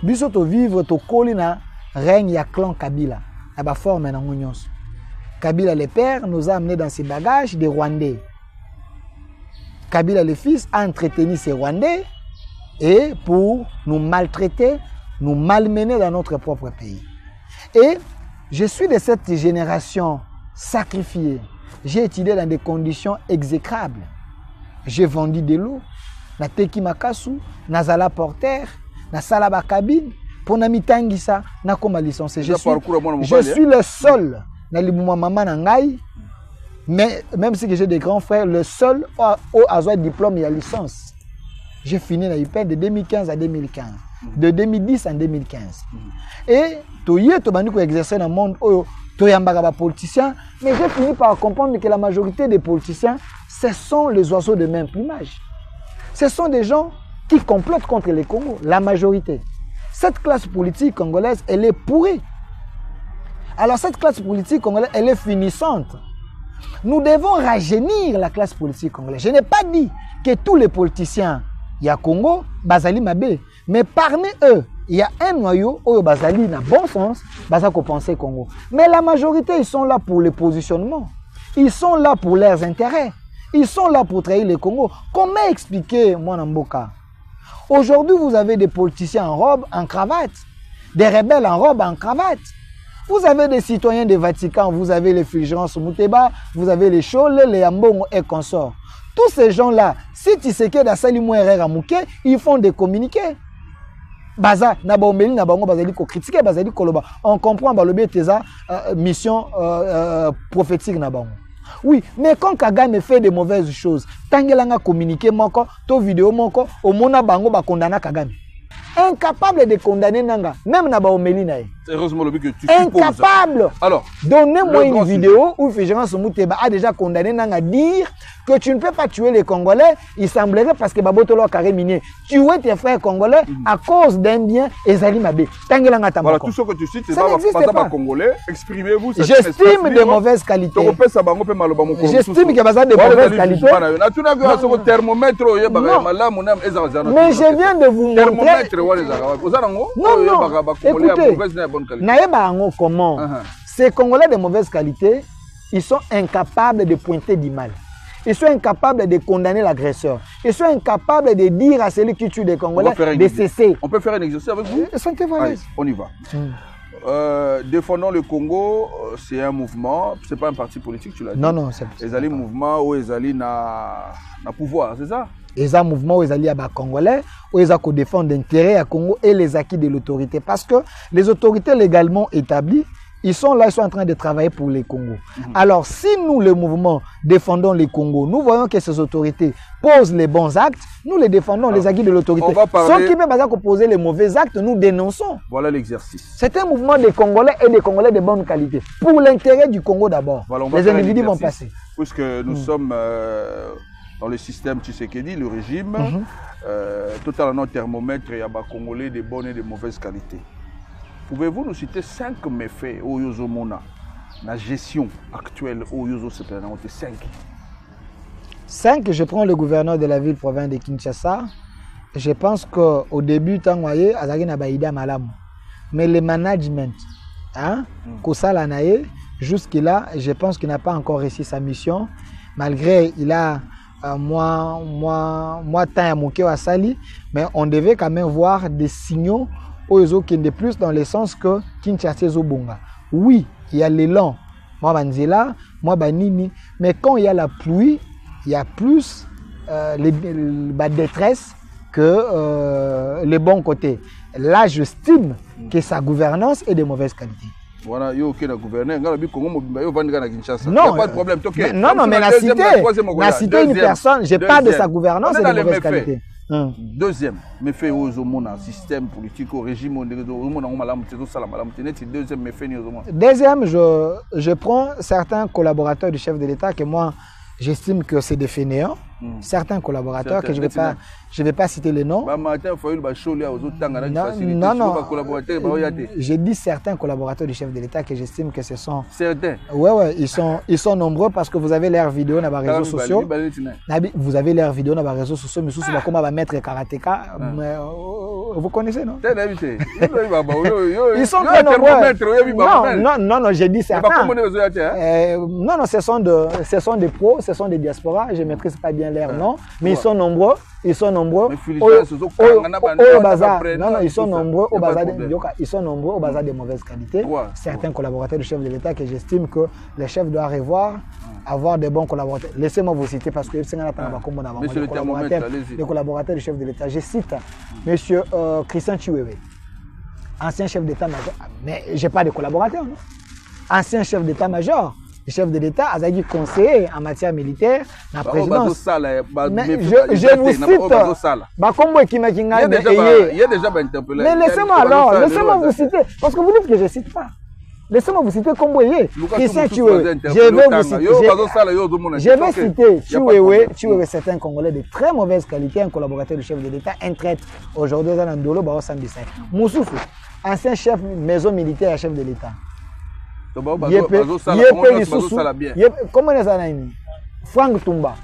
Biso to vivre to kolina règne ya clan Kabila. La ba forme na ngonyos. Kabila le père nous a amenés dans ses bagages des Rwandais. Kabila le fils a entretenu ces Rwandais et pour nous maltraiter, nous malmener dans notre propre pays. Et je suis de cette génération sacrifiée. J'ai étudié dans des conditions exécrables. J'ai vendu de l'eau, na teki makasu, na zala porter, na salaba cabine, pour na mitangisa, na koma licencié. Je suis le seul, na libuma maman na ngai, mais même si j'ai des grands frères, le seul au avoir diplôme et à licence. J'ai fini la UPED de 2015 à 2015, de 2010 à 2015. Et toye to bandi ko exercer dans le monde toyambaka politiciens, mais j'ai fini par comprendre que la majorité des politiciens, ce sont les oiseaux de même plumage. Ce sont des gens qui complotent contre les Congos, la majorité. Cette classe politique congolaise, elle est pourrie. Alors cette classe politique congolaise, elle est finissante. Nous devons rajeunir la classe politique congolaise. Je n'ai pas dit que tous les politiciens, il y a Congo, Bazali Mabé, mais parmi eux, il y a un noyau où Bazali n'a bon sens, Bazako pensait Congo. Mais la majorité, ils sont là pour le positionnement. Ils sont là pour leurs intérêts. Ils sont là pour trahir le Congo. Comment expliquer, moi, Namboka? Aujourd'hui, vous avez des politiciens en robe, en cravate. Des rebelles en robe, en cravate. Vous avez des citoyens du Vatican, vous avez les Fulgence Mouteba, vous avez les Chole, les Ambongo et consorts. Tous ces gens-là, si Tshisekedi a sali mouere Ramouké, ils font des communiqués. Baza, Nabaomeli, Nabango, Bazali, ko critiquer, Bazali, Koloba. On comprend, Balobé, Teza, mission prophétique, Nabango. Oui, mais quand Kagame fait de mauvaises choses, Tangelanga communiqué, Moko, to vidéo, Moko, au Mona Bango, ba condamna Kagame. Incapable de condamner Nanga, même Nabaomeli Nae. Heureusement le but que tu incapable. Alors, donnez-moi une vidéo où Fulgence Mouteba a déjà condamné Nanga dire que tu ne peux pas tuer les Congolais. Il semblerait parce que Babotolo a carré minier. Tuer tes frères Congolais à cause d'un bien Ezali Mabé. Voilà, tout ce que tu cites, c'est pas Congolais. Exprimez-vous. J'estime de mauvaise qualité. J'estime que Baza de mauvaise qualité. Mais je viens de vous montrer. Écoutez, Naïba comment ces Congolais de mauvaise qualité, ils sont incapables de pointer du mal. Ils sont incapables de condamner l'agresseur. Ils sont incapables de dire à celui qui tue des Congolais de cesser. On peut faire un exercice avec vous? Allez, on y va. Défendons le Congo, c'est un mouvement, c'est pas un parti politique, tu l'as dit. Non, c'est un mouvement où ils allaient na pouvoir, c'est ça? Ils ont un mouvement où ils allaient à Congolais, où ils ont défendre l'intérêt à Congo et les acquis de l'autorité. Parce que les autorités légalement établies, ils sont là, ils sont en train de travailler pour les Congos. Alors, si nous, le mouvement, défendons les Congos, nous voyons que ces autorités posent les bons actes, nous les défendons, les acquis de l'autorité. Ceux qui peuvent poser les mauvais actes, nous dénonçons. Voilà l'exercice. C'est un mouvement des Congolais et des Congolais de bonne qualité. Pour l'intérêt du Congo d'abord. Voilà, les individus vont passer. Puisque nous sommes dans le système Tshisekedi, le régime, totalement thermomètre, il y a des Congolais de bonne et de mauvaise qualité. Pouvez-vous nous citer 5 méfaits au Yozomona, la gestion actuelle au Yozo Seplanante? 5. 5, je prends le gouverneur de la ville-province de Kinshasa. Je pense qu'au début, Tangoye, Azagi n'a pas idée Malam. Mais le management, Kosala Naye, jusque-là, je pense qu'il n'a pas encore réussi sa mission. Malgré, il a moi, temps à Mouké à Sali, mais on devait quand même voir des signaux qui est plus dans le sens que Kinshasa Zobonga. Oui, il y a l'élan, moi Banzela, moi Banini, mais quand il y a la pluie, il y a plus la détresse que les bons côtés. Là, j'estime que sa gouvernance est de mauvaise qualité. Voilà, il y a aucun gouverneur. Non, pas de problème. Non, mais la cité une personne, je parle de sa gournance et de mauvaise qualité. Deuxième, méfait aux hommes, système politique, au régime, deuxième, je prends certains collaborateurs du chef de l'État que moi, j'estime que c'est des fainéants. Certains collaborateurs que je vais pas citer les noms. Non, j'ai dit certains collaborateurs du chef de l'État que j'estime que ce sont... Certains? Ouais, ils sont nombreux parce que vous avez leurs vidéos dans les réseaux sociaux. Vous avez leurs vidéos dans les réseaux sociaux, mais souvent comment va mettre karatéka. Vous connaissez, non? Ils sont très nombreux. Non, j'ai dit certains. Non, ce sont des pros, ce sont des diasporas. Je ne maîtrise pas bien leur nom, mais ils sont nombreux. Ils sont nombreux. Au bazar. Non, ils sont nombreux au bazar. Ils sont nombreux au bazar de mauvaise qualité. Certains collaborateurs du chef de l'État que j'estime que le chef doit revoir, avoir de bons collaborateurs. Laissez-moi vous citer parce que les collaborateurs du chef de l'État. Je cite M. Christian Chiwewe, ancien chef d'État-major. Mais je n'ai pas de collaborateur, non? Ancien chef d'État-major. Le chef de l'État a été conseiller en matière militaire, la présidence. Mais je vous cite, mais laissez-moi alors, laissez-moi vous citer, parce que vous dites que je ne cite pas. Laissez-moi vous citer Komboye. Christian Chiwewe. Je vais citer Chiwewe. Chiwewe, c'est un Congolais de très mauvaise qualité, un collaborateur du chef de l'État, un traître. Aujourd'hui, dans Ndolo, Bao Sambisa. Moussoufou, ancien chef maison militaire et chef de l'État. Comment est-ce que Franck Toumba,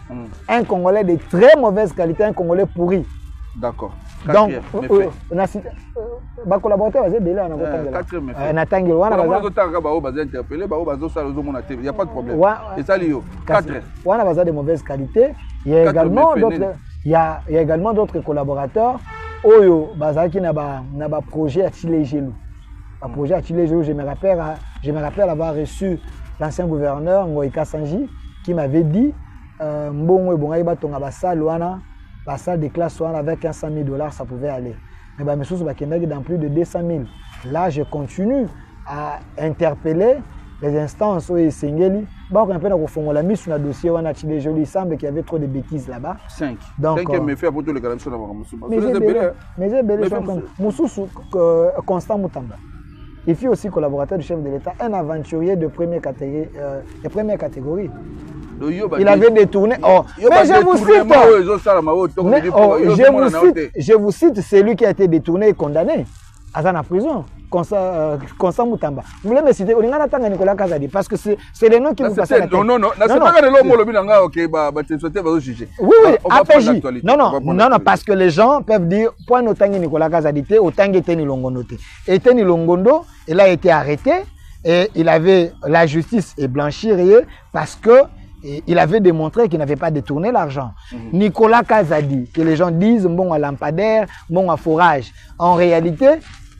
un Congolais de très mauvaise qualité, un Congolais pourri. D'accord. Donc, on a cité ma collaborateur, il y a pas de problème. On a de mauvaise qualité. Il y a également d'autres collaborateurs. Oyo, Bazaki n'a pas projet à Chile. Un projet à Chile, je me rappelle Je me rappelle avoir reçu l'ancien gouverneur Ngoïka Sanji qui m'avait dit Mbongo et Bongaï Batonga la salle de classe avec $100 000, ça pouvait aller. Mais bah, dans plus de 200 000. Là, je continue à interpeller les instances où il Sengeli. Bon, on a la mise sur le dossier, on a tiré joli, il semble qu'il y avait trop de bêtises là-bas. 5. Donc, mais fait pour tous les garanties d'avoir mais j'ai belé, Moussou Constant Moutamba. Il fut aussi collaborateur du chef de l'État, un aventurier de première catégorie. Il avait détourné. Oh, mais je vous cite, c'est lui qui a été détourné et condamné à la prison. Constant Moutamba. Vous voulez me citer Nicolas Kazadi parce que c'est les noms qui vous passent à la tête. Non, c'est pas que oui, APJ. Non, parce que les gens peuvent dire point Otangi Nicolas Kazadi, Otangi Teni Longondo. Et Teni Longondo, il a été arrêté et il avait la justice et blanchie parce que il avait démontré qu'il n'avait pas détourné l'argent. Nicolas Kazadi, que les gens disent bon à lampadaire, bon à forage. En réalité,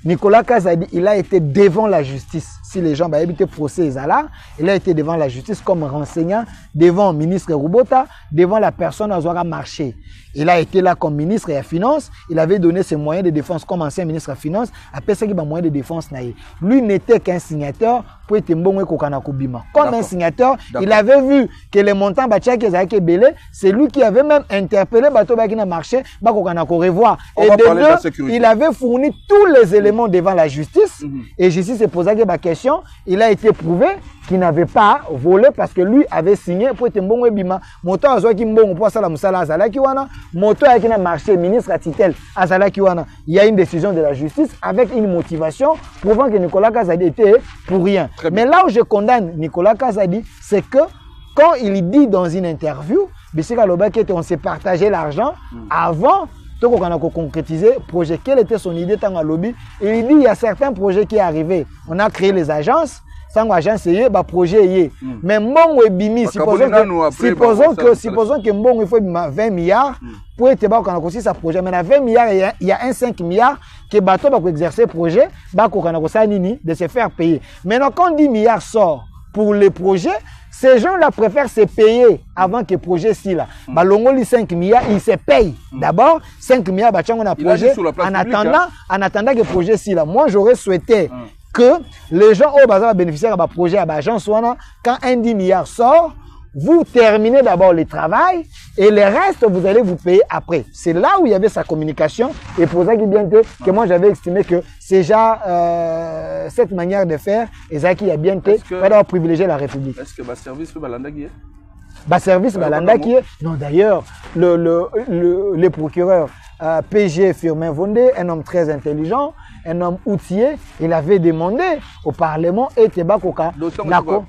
Nicolas Kazadi, il a été devant la justice. Si les gens habitaient procès là, il a été devant la justice comme renseignant, devant le ministre Roubota, devant la personne à Zouara Marché. Il a été là comme ministre des Finances, il avait donné ses moyens de défense comme ancien ministre des Finances, après ça, il a moyens de défense. Lui n'était qu'un signateur pour être bon comme un signateur, il avait vu que les montants c'est lui qui avait même interpellé Bato Bakina Marché, revoir. Et de deux, il avait fourni tous les éléments devant la justice, et justice s'est posé la question. Il a été prouvé qu'il n'avait pas volé parce que lui avait signé pour être bon bima. Moto azo ki mbongo pour sala musala azala ki wana. Moto a qui na marché ministre à titel azala ki wana. Il y a une décision de la justice avec une motivation prouvant que Nicolas Kazadi était pour rien. Mais là où je condamne Nicolas Kazadi, c'est que quand il dit dans une interview, on s'est partagé l'argent avant. Donc, on a concrétisé le projet. Quelle était son idée dans le lobby? Et il dit il y a certains projets qui sont arrivés. On a créé les agences. Sans agence, il y a un projet. Mais Mbongo et Bimi, supposons que Mbongo il faut 20 milliards pour être aussi sa projet. Mais dans 20 milliards, il y a un 5 milliards que Bato va exercer le projet de se faire payer. Maintenant, quand 10 milliards sort pour les projets, ces gens-là préfèrent se payer avant que le projet si là. Balongoli 5 milliards, ils se payent. D'abord, 5 milliards, on a projet en attendant que le projet si là. Moi, j'aurais souhaité que les gens au bazar bénéficiaires de projet à l'agence, quand un 10 milliards sort, vous terminez d'abord le travail et le reste, vous allez vous payer après. C'est là où il y avait sa communication et pour ça que moi j'avais estimé que c'est déjà cette manière de faire et ça qui a bien été pour privilégier la République. Est-ce que le service Balanda qui est service Balanda qui est non d'ailleurs le procureur PG Firmin Vondé, un homme très intelligent, un homme outillé, il avait demandé au Parlement et Tebakoka.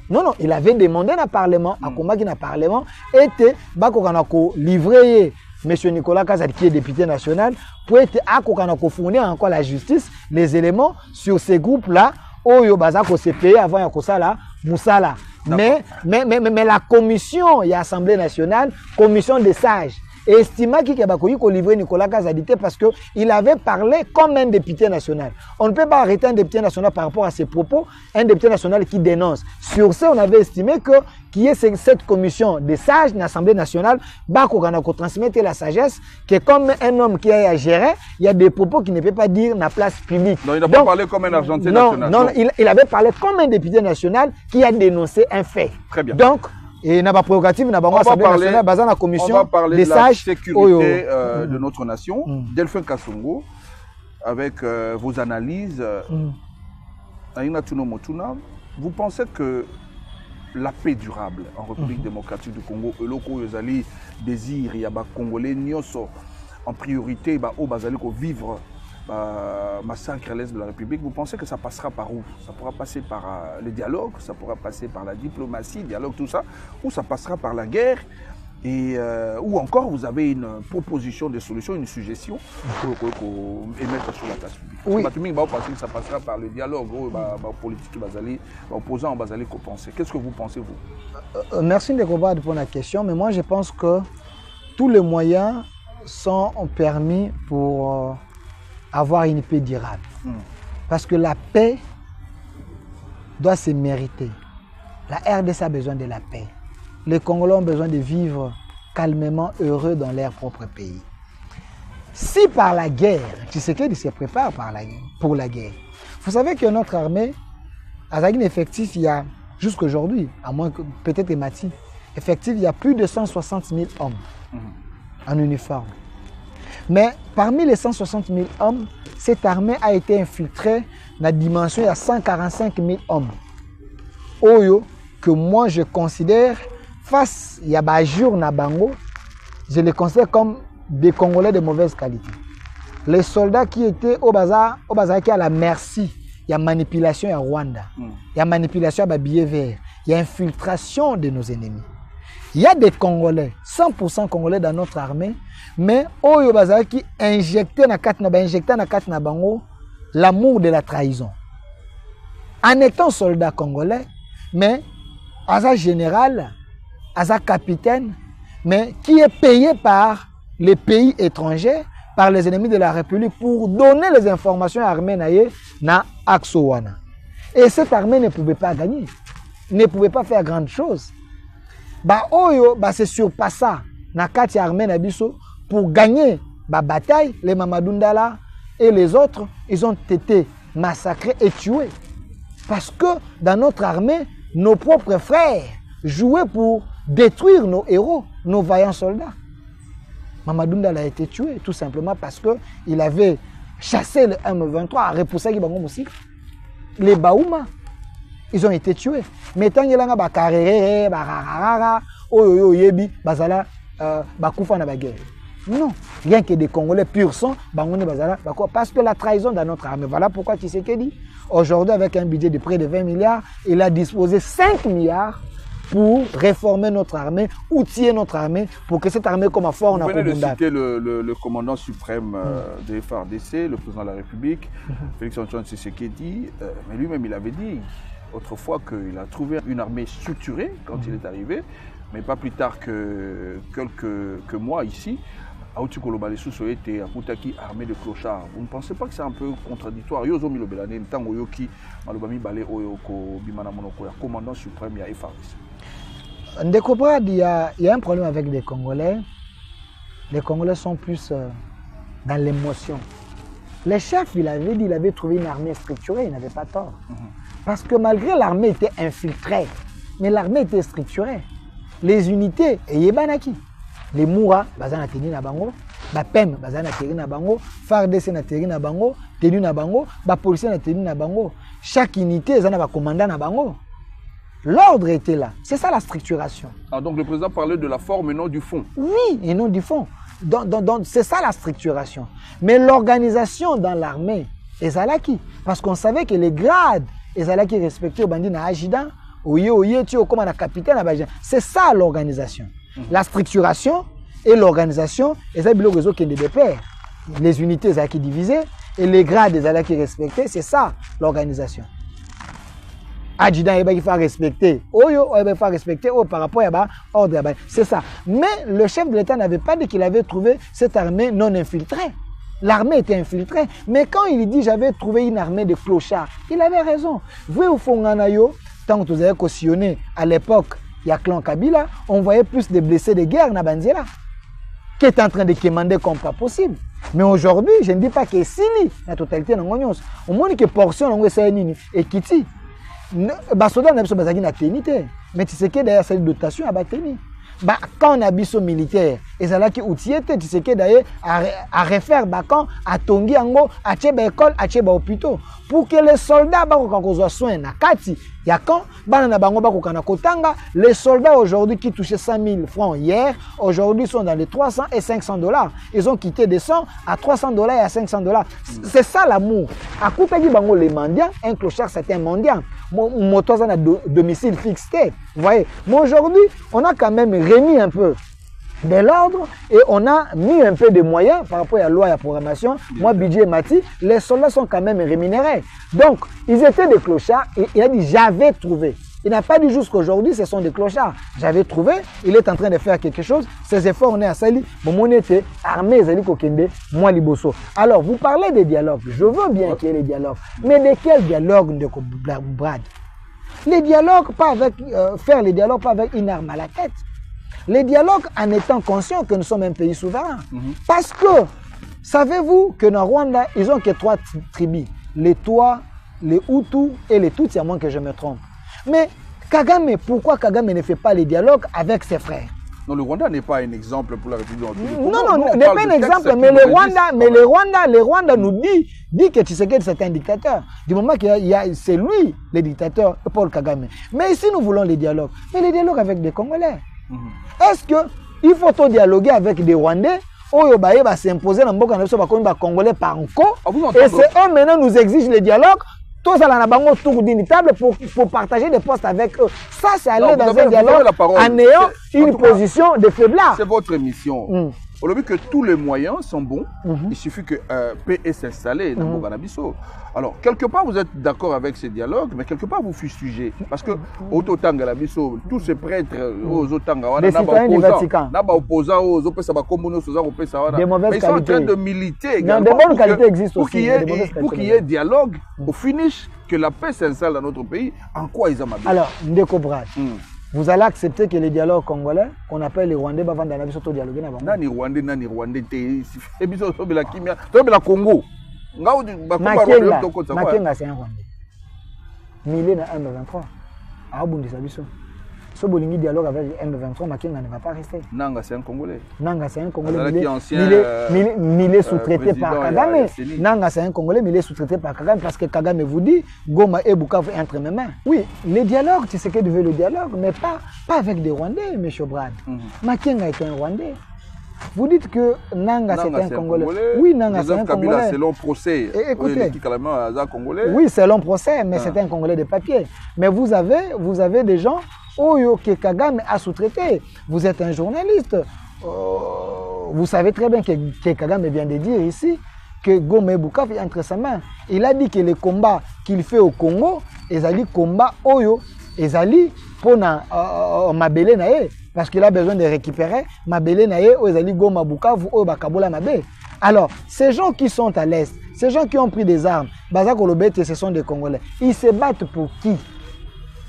Non, il avait demandé au Parlement, à Komaki na Parlement, et Tebakoka livré M. Nicolas Kazadi qui est député national, pour être à Kokanako fournir encore la justice, les éléments sur ces groupes-là, où Yobazako s'est payé avant Yakosala, Moussala. Mais la commission, il y a l'Assemblée nationale, commission des sages, estima qu'il y a livré Nicolas Kazadi parce qu'il avait parlé comme un député national. On ne peut pas arrêter un député national par rapport à ses propos, un député national qui dénonce. Sur ce, on avait estimé qu'il y ait cette commission des sages de l'Assemblée nationale, qu'on transmette la sagesse, que comme un homme qui a géré, il y a des propos qu'il ne peut pas dire dans la place publique. Non, il n'a pas parlé comme un Argentin national. Non, il avait parlé comme un député national qui a dénoncé un fait. Très bien. Donc, et n'a pas prérogative, n'a pas la commission on va parler des de la sages sécurité de notre nation. Delphin Kassongo, avec vos analyses, vous pensez que la paix durable en République démocratique du Congo, Eloko Yozali désire, il y a des Congolais nyoso en priorité, au Bazali vivre massacre à l'est de la République, vous pensez que ça passera par où? Ça pourra passer par le dialogue, ça pourra passer par la diplomatie, dialogue, tout ça, ou ça passera par la guerre, et, ou encore vous avez une proposition de solution, une suggestion pour émettre sur la place publique. Oui. Vous pensez que ça passera par le dialogue, politique, opposant, qu'au pensez. Qu'est-ce que vous pensez, vous? Merci de pour la question, mais moi je pense que tous les moyens sont permis pour avoir une paix durable. Parce que la paix doit se mériter. La RDC a besoin de la paix. Les Congolais ont besoin de vivre calmement heureux dans leur propre pays. Si par la guerre, Tshisekedi se prépare pour la guerre. Vous savez que notre armée, à un effectif, il y a jusqu'aujourd'hui, à moins que peut-être Mati, effectif, il y a plus de 160 000 hommes en uniforme. Mais parmi les 160 000 hommes, cette armée a été infiltrée dans la dimension, il y a 145 000 hommes. Oyo, que moi je considère, face à Bajur Nabango, je les considère comme des Congolais de mauvaise qualité. Les soldats qui étaient au bazar qui à la merci, il y a manipulation à Rwanda, il y a manipulation à billets verts, il y a infiltration de nos ennemis. Il y a des Congolais, 100% Congolais dans notre armée, mais Oyo bazar qui injecté dans Katnabango l'amour de la trahison. En étant soldat congolais, mais Aza général, Aza capitaine, mais qui est payé par les pays étrangers, par les ennemis de la République pour donner les informations à l'armée na Aksowana. Et cette armée ne pouvait pas gagner, ne pouvait pas faire grande chose. Oyo, c'est surpassa na kati armée na biso pour gagner la bataille. Les Mamadundala et les autres, ils ont été massacrés et tués. Parce que dans notre armée, nos propres frères jouaient pour détruire nos héros, nos vaillants soldats. Mamadundala a été tué tout simplement parce qu'il avait chassé le M23, repoussé les Baouma. Ils ont été tués. Mais tant qu'il y a des guerre. Non, rien que des Congolais pur sang, parce que la trahison dans notre armée. Voilà pourquoi Tshisekedi, aujourd'hui avec un budget de près de 20 milliards, il a disposé 5 milliards pour réformer notre armée, outiller notre armée, pour que cette armée comme à fort... Vous venez de citer le commandant suprême de FARDC, le président de la République, Félix-Antoine Tshisekedi, mais lui-même il avait dit autrefois qu'il a trouvé une armée structurée quand il est arrivé, mais pas plus tard que quelques mois ici, Aouti Kolobale Sousso était à Koutaki armée de clochards. Vous ne pensez pas que c'est un peu contradictoire? Yozo Milobelane, Ntango Yoki, Malobami Bale Oyoko, Bimana Monoko, commandant suprême, il y a FARDC. Ndeko Brad, il y a un problème avec les Congolais. Les Congolais sont plus dans l'émotion. Les chefs, il avait trouvé une armée structurée, il n'avait pas tort. Parce que malgré l'armée était infiltrée, mais l'armée était structurée. Les unités, et Yebanaki, les Moura, bazana teni na bango, Bapem, bazana teni na bango, FARDC na teni na bango, teni na bango, policier na teni na bango. Chaque unité, zana ba commandant na bango. L'ordre était là. C'est ça la structuration. Ah, donc le président parlait de la forme et non du fond. Oui, et non du fond. Donc c'est ça la structuration. Mais l'organisation dans l'armée, ezalaki, parce qu'on savait que les grades, ezalaki respectés au bandit na adjudant, oye, tu comme un capitaine à Bajan. C'est ça l'organisation. La structuration et l'organisation, ezalaki qui de pair. Les unités ezalaki divisées et les grades ezalaki respectés, c'est ça l'organisation. Adjudant, il faut respecter. Il faut respecter par rapport à l'ordre. C'est ça. Mais le chef de l'État n'avait pas dit qu'il avait trouvé cette armée non infiltrée. L'armée était infiltrée. Mais quand il dit j'avais trouvé une armée de clochards, il avait raison. Vous, au Fonganayo, tant que vous avez cautionné à l'époque, il y a clan Kabila, on voyait plus de blessés de guerre dans Banzela, qui est en train de commander comme pas possible. Mais aujourd'hui, je ne dis pas que Sili, la totalité, au moins que portion, on et Kiti. Basoda n'a pas besoin de mais tu sais que derrière cette dotation, il y a teni. Quand on a biso militaire, et c'est là qui outillé, tu sais que d'ailleurs à refaire quand à Tongi Ango, à Tcheba école, à Tcheba hôpital, pour que les soldats soient soins na kati. Il y a quand les soldats aujourd'hui qui touchaient 100 000 francs hier, aujourd'hui sont dans les 300 et 500 $. Ils ont quitté des 100 à 300 $ et à 500 $. C'est ça l'amour. À Koutagi Bango, les mendiants, un clochard c'est un mendiant. Mon moto a un domicile fixé. Vous voyez. Mais aujourd'hui, on a quand même remis un peu de l'ordre et on a mis un peu de moyens par rapport à la loi et à la programmation. Moi, budget Mati, les soldats sont quand même rémunérés. Donc, ils étaient des clochards et il a dit j'avais trouvé. Il n'a pas dit jusqu'aujourd'hui ce sont des clochards. J'avais trouvé, il est en train de faire quelque chose. Ces efforts, on est à Sali. Mon était armé, Zali Kokende, moi Liboso. Alors, vous parlez des dialogues. Je veux bien qu'il y ait des dialogues. Mais de quel dialogue de Brad? Les dialogues, pas avec, faire les dialogues pas avec une arme à la tête. Les dialogues en étant conscients que nous sommes un pays souverain. Parce que, savez-vous que dans Rwanda, ils ont que 3 tribus. Les Tois, les Hutus et les Tutsis, à moins que je me trompe. Mais Kagame, pourquoi Kagame ne fait pas les dialogues avec ses frères? Non, le Rwanda n'est pas un exemple pour la République. Non, n'est pas un exemple, mais le Rwanda nous dit que Tshisekedi c'est un dictateur. Du moment que c'est lui le dictateur, Paul Kagame. Mais ici nous voulons les dialogues. Mais les dialogues avec des Congolais. Est-ce qu'il faut dialoguer avec des Rwandais? Oyo baye va s'imposer dans Mboka Nabiso ba Congolais par encore. Et c'est eux maintenant nous exigent les dialogues. Tous à la bango tour d'une table pour partager des postes avec eux. Ça, c'est aller dans un dialogue en ayant une position de faiblesse. C'est votre mission. On a vu que tous les moyens sont bons. Il suffit que paix s'installer dans Mboka Nabiso. Alors, quelque part, vous êtes d'accord avec ces dialogues, mais quelque part, vous fustigez. Parce que, au Totanga Nabiso, tous ces prêtres, aux Otanga, des citoyens du Vatican, ils sont en train de militer également. Non, de bonnes qualités existent aussi. Pour qu'il y ait dialogue, au finish, que la paix s'installe dans notre pays, en quoi ils ont mal? Alors, Ndeko Brad, vous allez accepter que les dialogues congolais, qu'on appelle les Rwandais, vont dans la vie surtout dialoguer avec vous? Nani Rwandais, et puis sur la Kimia, sur la Congo. Makenga, c'est un Rwandais. Milé na M23. Abundi Sabiso. Si vous avez un dialogue avec M23, Makenga ne va pas rester. Nanga, c'est un Congolais. Nanga, c'est un Congolais. Il est sous-traité par Kagame. Nanga, c'est un Congolais, mais il est sous-traité par Kagame parce que Kagame vous dit Goma et Bukavu entre mes mains. Oui, les dialogues, tu sais que tu veux le dialogue, mais pas avec des Rwandais, M. Brad. Makenga est un Rwandais. Vous dites que Nanga, c'est un Congolais. Oui, Nanga, c'est un Congolais. C'est long procès. Écoutez, Congolais. oui, c'est long procès, mais c'est un Congolais de papier. Mais vous avez des gens que Kagame a sous-traité. Vous êtes un journaliste. Vous savez très bien que Kagame vient de dire ici que Goma et Bukavu est entre ses mains. Il a dit que les combats qu'il fait au Congo, ils allaient combat Oyo, ils allaient pour Mabele Nae. Parce qu'il a besoin de récupérer Mabele Nae, Ozali Goma Bukavu, Bakabola Mabe. Alors, ces gens qui sont à l'Est, ces gens qui ont pris des armes, Baza Kolobete, ce sont des Congolais. Ils se battent pour qui?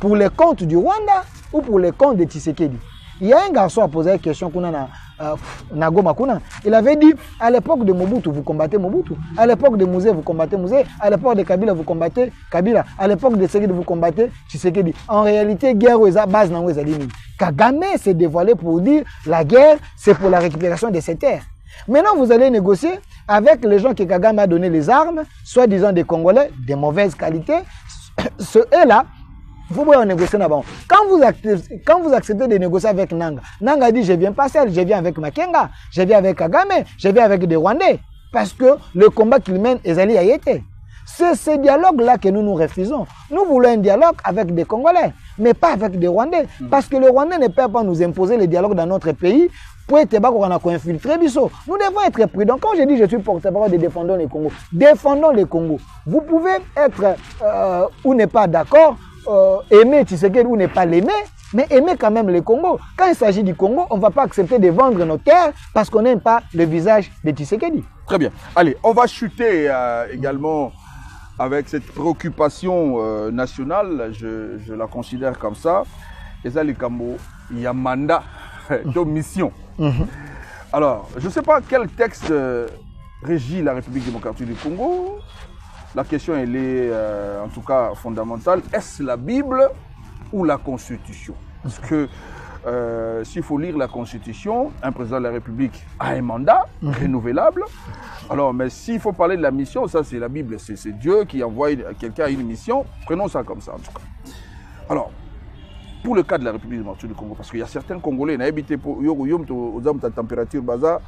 Pour les comptes du Rwanda ou pour les comptes de Tshisekedi? Il y a un garçon à poser la question na Goma Kuna. Il avait dit, à l'époque de Mobutu, vous combattez Mobutu. À l'époque de Mouzé, vous combattez Mouzé. À l'époque de Kabila, vous combattez Kabila. À l'époque de Tshisekedi, vous combattez Tshisekedi. En réalité, guerre aux bases dans les lignes. Kagame s'est dévoilé pour dire la guerre, c'est pour la récupération de ces terres. Maintenant, vous allez négocier avec les gens que Kagame a donné les armes, soi-disant des Congolais, de mauvaise qualité. Ceux-là, il faut pouvoir négocier là-bas. Quand vous acceptez de négocier avec Nanga, Nanga dit je viens pas seul, je viens avec Makenga, je viens avec Kagame, je viens avec des Rwandais. Parce que le combat qu'il mène, Ezali Ayete. C'est ce dialogue-là que nous refusons. Nous voulons un dialogue avec des Congolais, mais pas avec des Rwandais. Parce que les Rwandais ne peuvent pas nous imposer les dialogues dans notre pays pour être infiltré. Nous devons être prudents. Quand je dis je suis porte-parole de défendons les Congos, défendons les Congos. Vous pouvez être ou ne pas d'accord, aimer Tshisekedi ou ne pas l'aimer, mais aimer quand même le Congo. Quand il s'agit du Congo, on ne va pas accepter de vendre nos terres parce qu'on n'aime pas le visage de Tshisekedi. Très bien. Allez, on va chuter également avec cette préoccupation nationale, je la considère comme ça. Et ça, les Kambo, il y a mandat de mission. Alors, je ne sais pas quel texte régit la République démocratique du Congo. La question, elle est en tout cas fondamentale. Est-ce la Bible ou la Constitution? Parce que s'il faut lire la Constitution, un président de la République a un mandat renouvelable. Alors, mais s'il faut parler de la mission, ça c'est la Bible, c'est Dieu qui envoie quelqu'un à une mission. Prenons ça comme ça en tout cas. Alors, pour le cas de la République démocratique du Congo, parce qu'il y a certains Congolais, habité pour la température baza,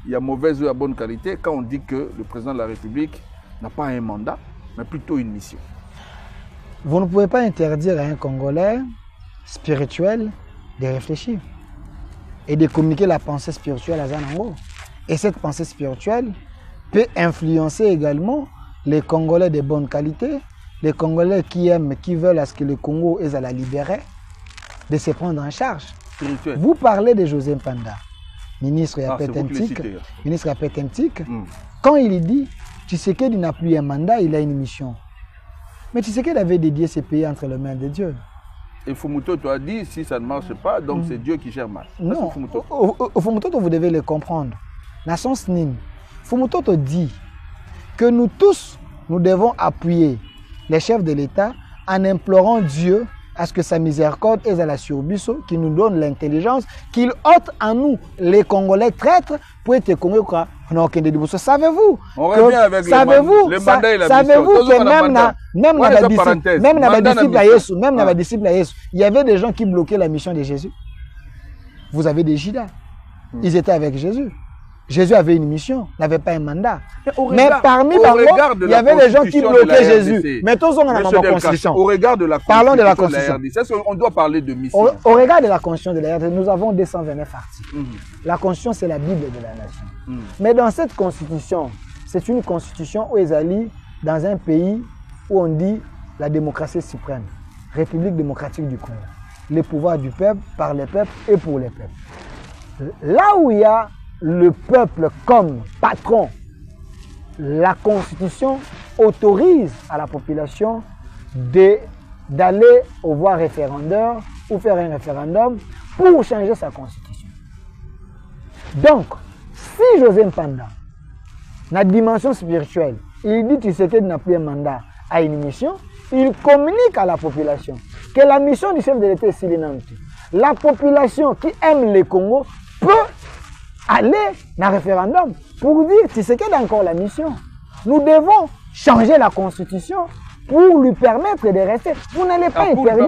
il y a mauvaise ou à bonne qualité, quand on dit que le président de la République n'a pas un mandat, mais plutôt une mission. Vous ne pouvez pas interdire à un Congolais spirituel de réfléchir et de communiquer la pensée spirituelle à Zanango. Et cette pensée spirituelle peut influencer également les Congolais de bonne qualité, les Congolais qui aiment, qui veulent à ce que le Congo ait à la libérer, de se prendre en charge. Spirituel. Vous parlez de José Mpanda, ministre Yapetentik. Ministre Yapetentik, quand il dit Tshisekedi n'a plus un mandat, il a une mission. Mais Tshisekedi avait dédié ses pays entre les mains de Dieu. Et Fumuto, tu as dit, si ça ne marche pas, donc c'est Dieu qui gère mal. Non, Fumuto, vous devez le comprendre. Nation Snin, Fumuto te dit que nous tous, nous devons appuyer les chefs de l'État en implorant Dieu à ce que sa miséricorde est à la surbisso, qui nous donne l'intelligence, qu'il ôte en nous, les Congolais traîtres, pour être Congolais. Savez-vous les mandats et la savez-vous que même dans les disciples à Yesu, il y avait des gens qui bloquaient la mission de Jésus. Vous avez des Judas. Ils étaient avec Jésus. Jésus avait une mission, n'avait pas un mandat. Mais parmi eux, il y avait des gens qui bloquaient Jésus. Mais tous on a la constitution. Au regard de la Parlons de la constitution. On doit parler de mission. Au regard de la constitution de la RDC, nous avons 229 articles. La constitution, c'est la Bible de la nation. Mais dans cette constitution, c'est une constitution où ils allient dans un pays où on dit la démocratie suprême, République démocratique du Congo. Les pouvoirs du peuple, par les peuples et pour les peuples. Là où il y a le peuple comme patron, la Constitution autorise à la population d'aller au voie référendaire ou faire un référendum pour changer sa Constitution. Donc, si José Mpanda, dans la dimension spirituelle, il dit que Tshisekedi n'a plus un mandat à une mission, il communique à la population que la mission du chef de l'État est silenante. La population qui aime le Congo peut aller dans le référendum pour dire Tshisekedi a encore la mission. Nous devons changer la constitution pour lui permettre de rester. Vous n'allez pas interdire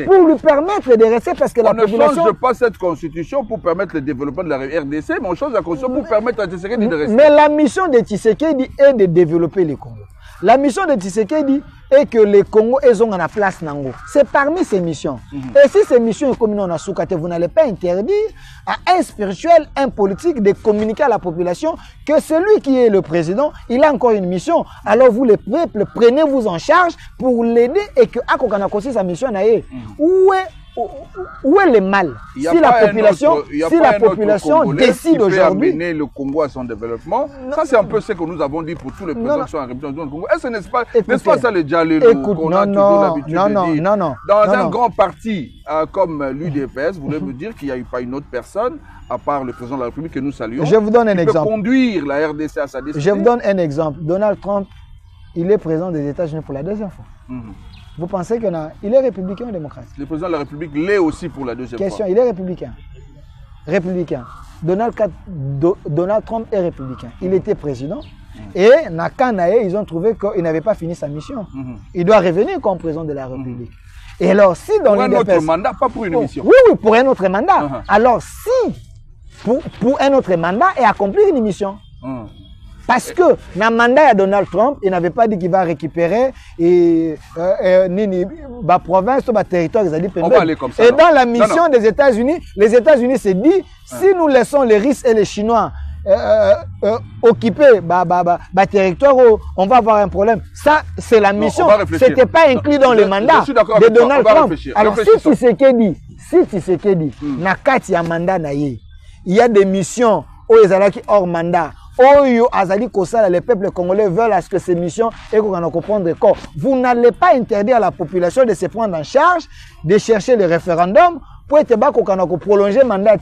pour lui permettre de rester parce que la population... On ne change pas cette constitution pour permettre le développement de la RDC, mais on change la constitution pour permettre à Tshisekedi de rester. Mais la mission de Tshisekedi est de développer le Congo. La mission de Tshisekedi est que les Congo ils ont la place Nango. C'est parmi ces missions. Et si ces missions comme nous on a soukate, vous n'allez pas interdire à un spirituel, un politique de communiquer à la population que celui qui est le président, il a encore une mission. Alors vous les peuples, prenez-vous en charge pour l'aider et que Akokana aussi sa mission naie. Où est le mal? Si la population décide aujourd'hui mener le Congo à son développement, ça c'est un peu ce que nous avons dit pour tous les présidents qui sont en République du Congo. Est-ce que n'est-ce pas ça le dialogue qu'on a toujours l'habitude de dire? Dans un grand parti comme l'UDPS, vous voulez me dire qu'il n'y a eu pas une autre personne à part le président de la République que nous saluons? Je vous donne un exemple. Peut conduire la RDC à sa destinée. Je vous donne un exemple. Donald Trump, il est président des États-Unis pour la deuxième fois. Vous pensez qu'il est républicain ou démocrate? Le président de la République l'est aussi pour la deuxième fois. Il est républicain. Républicain. Donald Trump est républicain. Il était président. Et Nakanae, ils ont trouvé qu'il n'avait pas fini sa mission. Il doit revenir comme président de la République. Et alors, si dans pour un autre mandat, pas pour une mission. Oui, pour un autre mandat. Alors, si pour un autre mandat et accomplir une mission. Parce que dans le mandat de Donald Trump, il n'avait pas dit qu'il va récupérer la province ou le territoire. On va aller comme ça. Et dans la mission des États-Unis, les États-Unis se disent, si nous laissons les Russes et les Chinois occuper le territoire, on va avoir un problème. Ça, c'est la mission. Ce n'était pas inclus dans le mandat de Donald Trump. Alors, si Tshisekedi, Nakati a mandat, il y a des missions où ils allaient hors mandat. Oyo Azali Kosala, les peuples congolais veulent à ce que ces missions et qu'on en comprendre quoi. Vous n'allez pas interdire à la population de se prendre en charge, de chercher le référendum pour être bas qu'on a prolonger le mandat.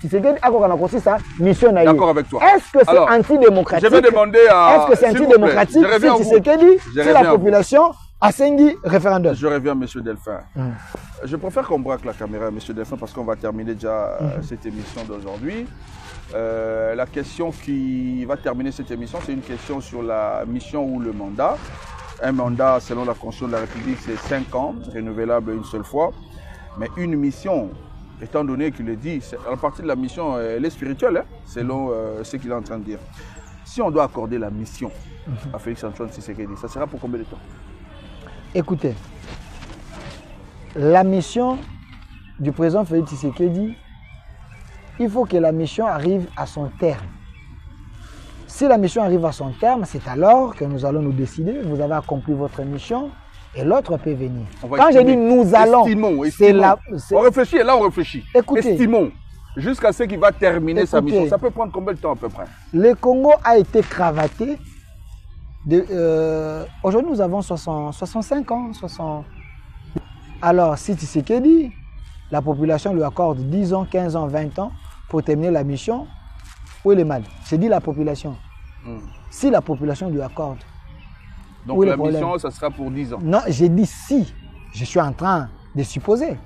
Sa mission. D'accord avec toi. Est-ce que c'est antidémocratique? Je vais demander à. Est-ce que c'est antidémocratique si Tshisekedi, si la population a signé référendum? Je reviens, M. Delphin. Je préfère qu'on braque la caméra, M. Delphin, parce qu'on va terminer déjà cette émission d'aujourd'hui. La question qui va terminer cette émission, c'est une question sur la mission ou le mandat. Un mandat, selon la Constitution de la République, c'est 5 ans, renouvelable une seule fois. Mais une mission, étant donné qu'il le dit, à partir de la mission, elle est spirituelle, selon ce qu'il est en train de dire. Si on doit accorder la mission à Félix-Antoine Tshisekedi, ça sera pour combien de temps? Écoutez, la mission du président Félix Tshisekedi, il faut que la mission arrive à son terme. Si la mission arrive à son terme, c'est alors que nous allons nous décider. Vous avez accompli votre mission et l'autre peut venir. Quand je dis nous allons, c'est là. On réfléchit et là on réfléchit. Écoutez, estimons jusqu'à ce qu'il va terminer sa mission. Ça peut prendre combien de temps à peu près? Le Congo a été cravaté. Aujourd'hui nous avons 65 ans, Alors, si Tshisekedi, la population lui accorde 10 ans, 15 ans, 20 ans pour terminer la mission, où est le mal? J'ai dit la population. Si la population lui accorde. Donc la mission, ça sera pour 10 ans. Non, j'ai dit si. Je suis en train de supposer.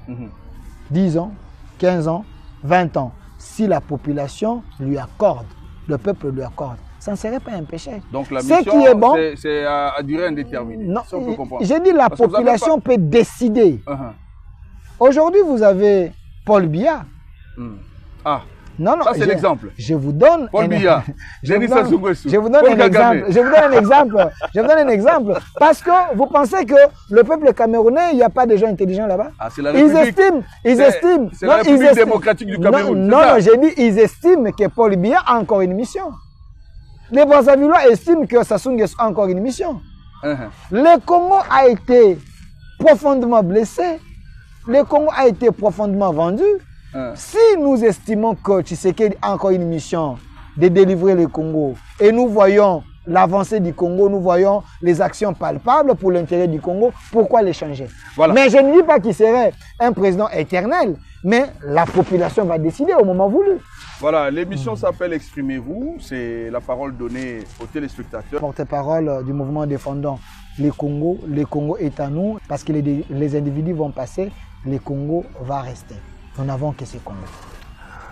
10 ans, 15 ans, 20 ans. Si la population lui accorde, le peuple lui accorde, ça ne serait pas un péché. Donc la mission, bon, c'est à durée indéterminée. Non, ça, on peut comprendre. J'ai dit la population peut décider. Aujourd'hui, vous avez Paul Biya. Ah, non, ça c'est l'exemple. Je vous donne Paul Biya. Je vous donne un exemple. Je vous donne un exemple. Je vous donne un exemple. Parce que vous pensez que le peuple camerounais, il n'y a pas de gens intelligents là-bas. Ah, c'est la République. Ils estiment. C'est la République démocratique du Cameroun. Non, j'ai dit, ils estiment que Paul Biya a encore une mission. Les Brazzavillois estiment que Sassou Nguesso a encore une mission. Le Congo a été profondément blessé. Le Congo a été profondément vendu. Si nous estimons que Tshisekedi a encore une mission de délivrer le Congo et nous voyons l'avancée du Congo, nous voyons les actions palpables pour l'intérêt du Congo, pourquoi les changer? Voilà. Mais je ne dis pas qu'il serait un président éternel, mais la population va décider au moment voulu. Voilà, l'émission s'appelle Exprimez-vous, c'est la parole donnée aux téléspectateurs. Porte-parole du mouvement défendant le Congo est à nous, parce que les individus vont passer, le Congo va rester. Nous n'avons que ces Congos.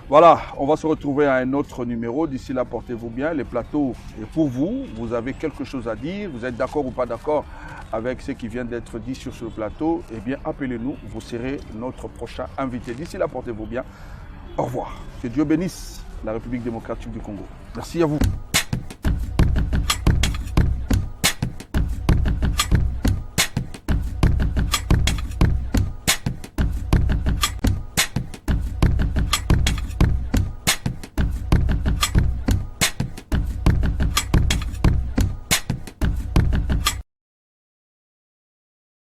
Voilà, on va se retrouver à un autre numéro. D'ici là, portez-vous bien. Le plateau est pour vous. Vous avez quelque chose à dire. Vous êtes d'accord ou pas d'accord avec ce qui vient d'être dit sur ce plateau? Eh bien, appelez-nous. Vous serez notre prochain invité. D'ici là, portez-vous bien. Au revoir. Que Dieu bénisse la République démocratique du Congo. Merci à vous.